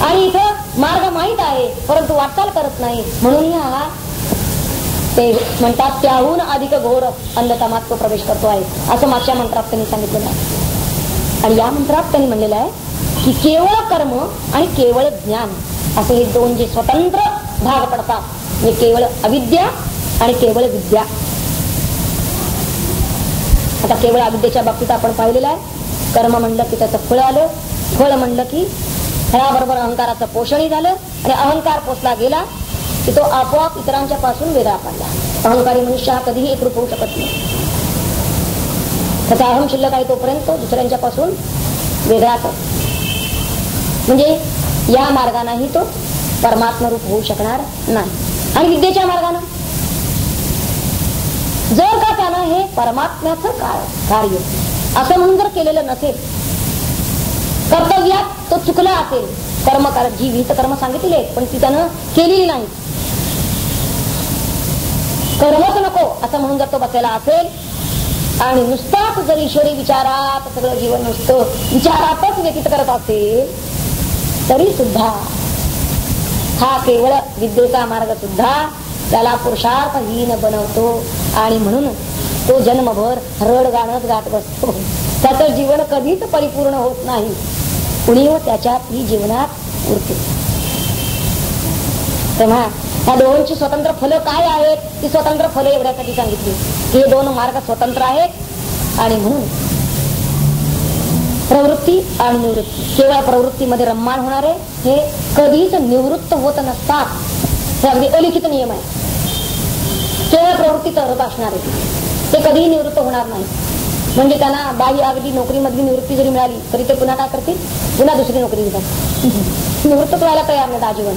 आणि इथं मार्ग माहित आहे परंतु वाटचाल करत नाही, म्हणूनही हा ते म्हणतात त्याहून अधिक घोर अंधतमात तो प्रवेश करतो आहे, असं मागच्या मंत्रात त्यांनी सांगितलेलं आहे. आणि या मंत्रात त्यांनी म्हणलेलं आहे की केवळ कर्म आणि केवळ ज्ञान असे हे दोन जे स्वतंत्र भाग पडतात, म्हणजे केवळ अविद्या आणि केवळ विद्या. आता केवळ अविद्येच्या बाबतीत आपण पाहिलेलं आहे, कर्म म्हणलं की त्याचं फळ आलं, फळ म्हणलं की फळाबरोबर अहंकाराचं पोषणही झालं, आणि अहंकार पोचला गेला की तो आपोआप इतरांच्या पासून वेगळा पडला. अहंकारी मनुष्य हा कधीही एकरूप होऊ शकत नाही. त्याचा अहम शिल्लक आहे तोपर्यंत तो दुसऱ्यांच्या पासून वेगळाच. म्हणजे या मार्गानेही तो परमात्मा रूप होऊ शकणार नाही. आणि विद्येच्या मार्गानं जर का त्यानं हे परमात्म्याचं कार्य असं म्हणून जर केलेलं नसेल, कर्तव्यात तो चुकला असेल, कर्म जी विहित कर्म सांगितले पण ती त्यानं केलेली नाही, कर्मच नको असं म्हणून जर तो बसलेला असेल आणि नुसताच जर ईश्वरी विचारात सगळं जीवन नुसतं विचारातच व्यतीत करत असेल तरी सुद्धा हा केवळ विद्येचा मार्ग सुद्धा त्याला पुरुषार्थहीन बनवतो. आणि म्हणून तो जन्मभर रड गाणंच गात बसतो. त्याचं जीवन कधीच परिपूर्ण होत नाही, उणीव त्याच्यात ही जीवनात उरते. तेव्हा ह्या दोनची स्वतंत्र फलं काय आहेत, ती स्वतंत्र फलं एवढ्यासाठी सांगितली की हे दोन मार्ग स्वतंत्र आहेत. आणि म्हणून प्रवृत्ती आणि निवृत्ती, केवळ प्रवृत्तीमध्ये रममाण होणारे हे कधीच निवृत्त होत नसतात. हे अगदी अलिखित नियम आहे. केवळ प्रवृत्तीत रत असणारे ते कधीही निवृत्त होणार नाही. म्हणजे त्यांना बाह्य अगदी नोकरीमधली निवृत्ती जरी मिळाली तरी ते पुन्हा काय करतील, पुन्हा दुसरी नोकरी घेतात. निवृत्त व्हायला तयार नाही आजीवन.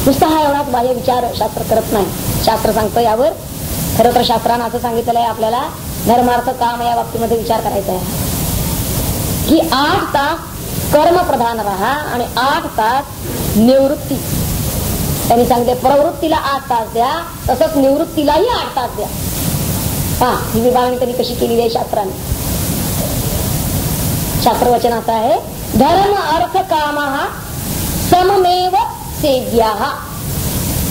नुसता हा एवढाच बाह्य विचार शास्त्र करत नाही. शास्त्र सांगतं यावर, खरं तर शास्त्रानं असं सांगितलेलं आहे आपल्याला धर्मार्थ काम या बाबतीमध्ये विचार करायचा आहे की 8 तास कर्म प्रधान राहा आणि 8 तास निवृत्ती. त्यांनी सांगितले प्रवृत्तीला 8 तास द्या, तसंच निवृत्तीलाही 8 तास द्या. हा, ही विभागणी त्यांनी कशी केलेली आहे शास्त्राने. शास्त्रवचन असं आहे, धर्म अर्थ काम सममेव सेव्या.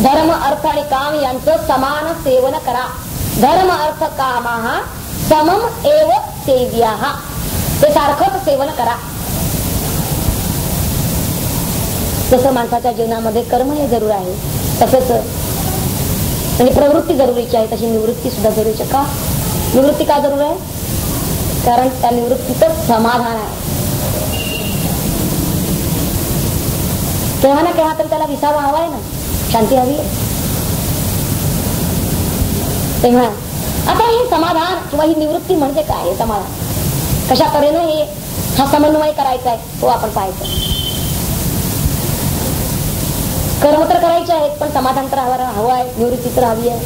धर्म अर्थ आणि काम यांचं समान सेवन करा. धर्म अर्थ काम समम एव सेव्या, ते सारखंच सेवन करा. जसं माणसाच्या जीवनामध्ये कर्म हे जरूर आहे, तसंच म्हणजे प्रवृत्ती जरुरीची आहे, तशी निवृत्ती सुद्धा जरुरीची. का निवृत्ती का जरूर आहे? कारण त्या निवृत्तीतच समाधान आहे. केव्हा ना केव्हा तरी त्याला विसावा हवा आहे ना, शांती हवी आहे. तेव्हा आता हे समाधान किंवा ही निवृत्ती म्हणजे काय? समाधान कशा तऱ्हेनं हे हा समन्वय करायचा आहे तो आपण पाहायचा. कर्म तर करायचे आहेत पण समाधान तर हवं आहे, निवृत्ती तर हवी आहे.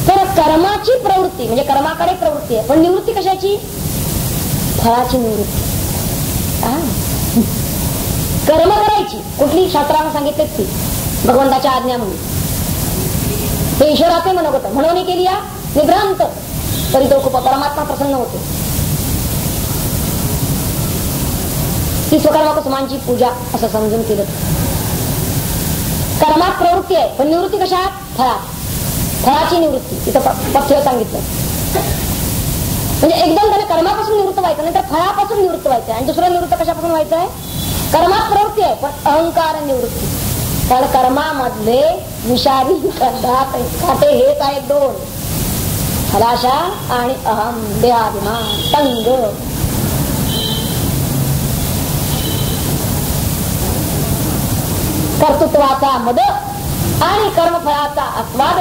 तर कर्माची प्रवृत्ती म्हणजे कर्माकडे प्रवृत्ती आहे, पण निवृत्ती कशाची? फळाची निवृत्ती. कर्म करायची कुठली? शास्त्रानं सांगितले ती भगवंताच्या आज्ञा म्हणून, हे ईश्वराचे मनोगत म्हणून केली या निभ्रांत तरी तो खूप परमात्मा प्रसन्न होतो. ती स्वकर्म कुसुमांची पूजा असं समजून केलं. कर्मात प्रवृत्ती आहे पण निवृत्ती कशात? फळात. फळाची निवृत्ती इथं पथ्य सांगितलं. म्हणजे एकदम त्याने कर्मापासून निवृत्त व्हायचं नाही तर फळापासून निवृत्त व्हायचं. आणि दुसरं निवृत्त कशापासून व्हायचं आहे? कर्मात प्रवृत्ती आहे पण अहंकार निवृत्ती. कारण कर्मामधले विषारी काटे हेच आहेत दोन, हलाशा आणि अहम, देहाभिमान, तंग. कर्तृत्वाचा मद आणि कर्मफळाचा आस्वाद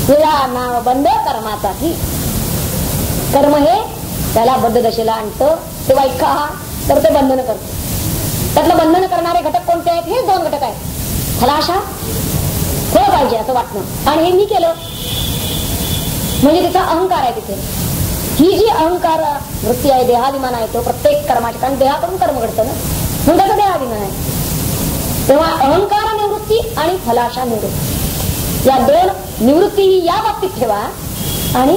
तुला नाव बंद कर्माचा की कर्म हे त्याला बद्ध दशेला आणतं. ते वाईट का तर ते बंधन करतं. त्यातलं बंधन करणारे घटक कोणते आहेत? हे 2 घटक आहेत. खलाशा थोडं पाहिजे असं वाटणं आणि हे मी केलं म्हणजे तिचा अहंकार आहे. तिथे ही जी अहंकार वृत्ती आहे, देहाभिमान आहे, तो प्रत्येक कर्माच्या, कारण देहाकडून कर्म घडतं ना, म्हणून त्याचा देहाभिमान आहे. तेव्हा अहंकार निवृत्ती आणि फलाशा निवृत्ती या 2 निवृत्ती या बाबतीत ठेवा आणि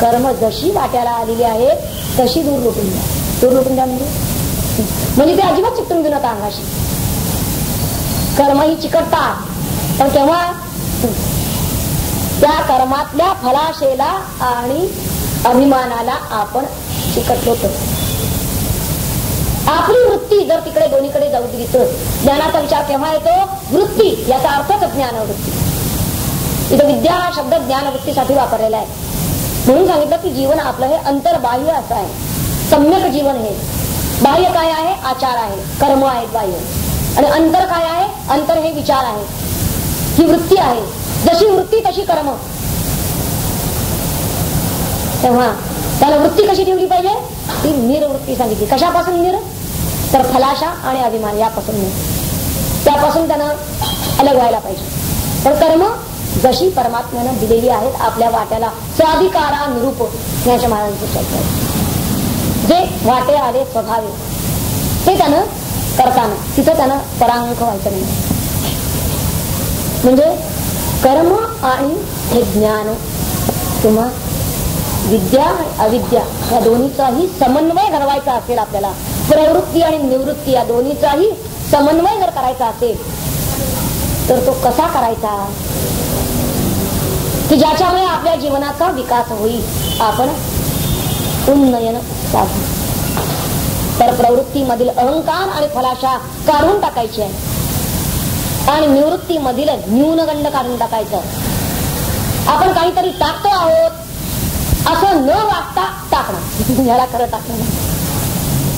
कर्म जशी वाट्याला आलेली आहेत तशी दूर लुटून द्या. दूर लुटून द्या म्हणजे ते अजिबात चिकटून घेऊ नका अंगाशी. कर्म ही चिकटतात पण केव्हा? त्या कर्मातल्या फलाशेला आणि अभिमानाला आपण चिकटलो तर. आपली वृत्ती जर तिकडे दोन्हीकडे जाऊ दिली तर ज्ञानाचा विचार केव्हा येतो? वृत्ती याचा अर्थच ज्ञानवृत्ती. इथं विद्या हा शब्द ज्ञानवृत्तीसाठी वापरलेला आहे. म्हणून सांगितलं की जीवन आपलं हे अंतर्बाह्य असं आहे. सम्यक जीवन हे. बाह्य काय आहे? आचार आहे, कर्म आहेत बाह्य. आणि अंतर काय आहे? अंतर हे विचार आहे, ही वृत्ती आहे. जशी वृत्ती तशी कर्म. तेव्हा त्याला वृत्ती कशी ठेवली पाहिजे? ती निर्वृत्ती सांगितली. कशापासून निर? तर फलाशा आणि अभिमान यापासून निर. त्यापासून त्यानं अलग व्हायला पाहिजे. पण कर्म जशी परमात्म्यानं दिलेली आहेत आपल्या वाट्याला स्वाधिकारा निरूप याच्या महाराजांचं शब्द जे वाटे आले स्वभावे ते त्यानं करताना तिथं त्यानं परांक व्हायचं नाही. म्हणजे कर्म आणि हे ज्ञान किंवा विद्या आणि अविद्या या दोन्हीचाही समन्वय घडवायचा असेल आपल्याला, प्रवृत्ती आणि निवृत्ती या दोन्हीचाही समन्वय जर करायचा असेल तर तो कसा करायचा की ज्याच्यामुळे आपल्या जीवनाचा विकास होईल. आपण उन्नयन साधू. तर प्रवृत्तीमधील अहंकार आणि फलाशा काढून टाकायची आहे आणि निवृत्तीमधील न्यूनगंड काढून टाकायचं. आपण काहीतरी टाकतो आहोत असं न वाटता टाकणं याला खरं टाकणं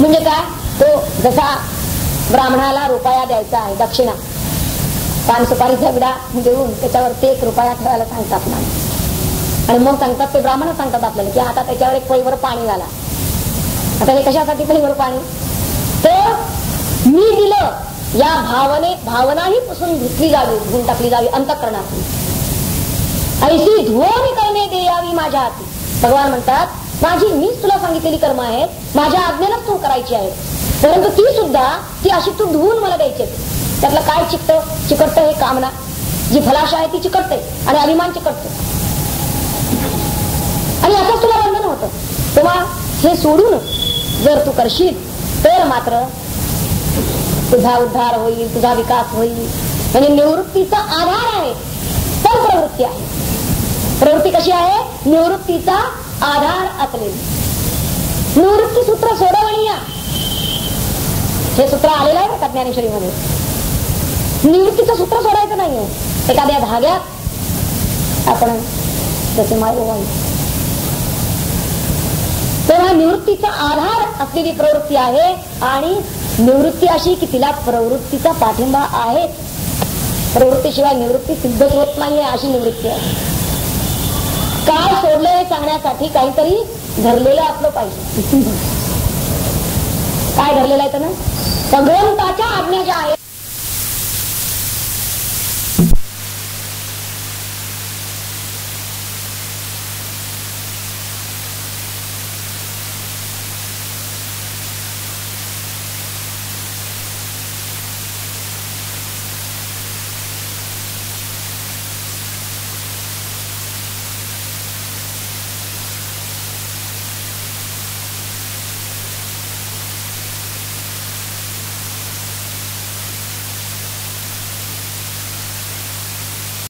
म्हणजे काय? तो जसा ब्राह्मणाला रुपया द्यायचा आहे दक्षिणा, पान सुपारीचा विडा देऊन त्याच्यावरती 1 रुपया ठेवायला सांगतात ना, आणि मग सांगतात ते ब्राह्मण सांगतात आपल्याला की आता त्याच्यावर 1 पळीवर पाणी घाला. आता हे कशासाठी पळीवर पाणी? तर मी दिलं या भावनाही पुसून धुतली जावी, धुवून टाकली जावी अंतःकरणातून. ऐशी धुवून करणे द्यावी माझ्या हाती. भगवान म्हणतात मीच तुला सांगितलेली कर्म आहेत, माझ्या आज्ञेनच तू करायची आहे, परंतु ती अशी तू धुवून मला द्यायची. त्यातलं काय चिकटतं? हे कामना जी फलाशा आहे ती चिकटते आणि अभिमान चिकटतो आणि असंच तुला बंधन होतं. तेव्हा हे सोडून जर तू करशील तर मात्र तुझा उद्धार होईल, तुझा विकास होईल. म्हणजे निवृत्तीचा आधार आहे तर प्रवृत्ती आहे. प्रवृत्ती कशी आहे? निवृत्तीचा आधार असलेली. निवृत्ती सूत्र सोडवणीया हे सूत्र आलेलं आहे का ज्ञानेश्वरीमध्ये? निवृत्तीचं सूत्र सोडायचं नाहीये. एखाद्या धाग्यात आपण त्याचे माय ओवायचे. तेव्हा निवृत्तीचा आधार असलेली प्रवृत्ती आहे आणि निवृत्ती अशी की तिला प्रवृत्तीचा पाठिंबा आहे. प्रवृत्तीशिवाय निवृत्ती सिद्धच होत नाहीये अशी निवृत्ती आहे. काय सोडलं हे सांगण्यासाठी काहीतरी धरलेलं असलं पाहिजे. काय धरलेलं आहे तर ना? भगवंताच्या आज्ञा ज्या आहेत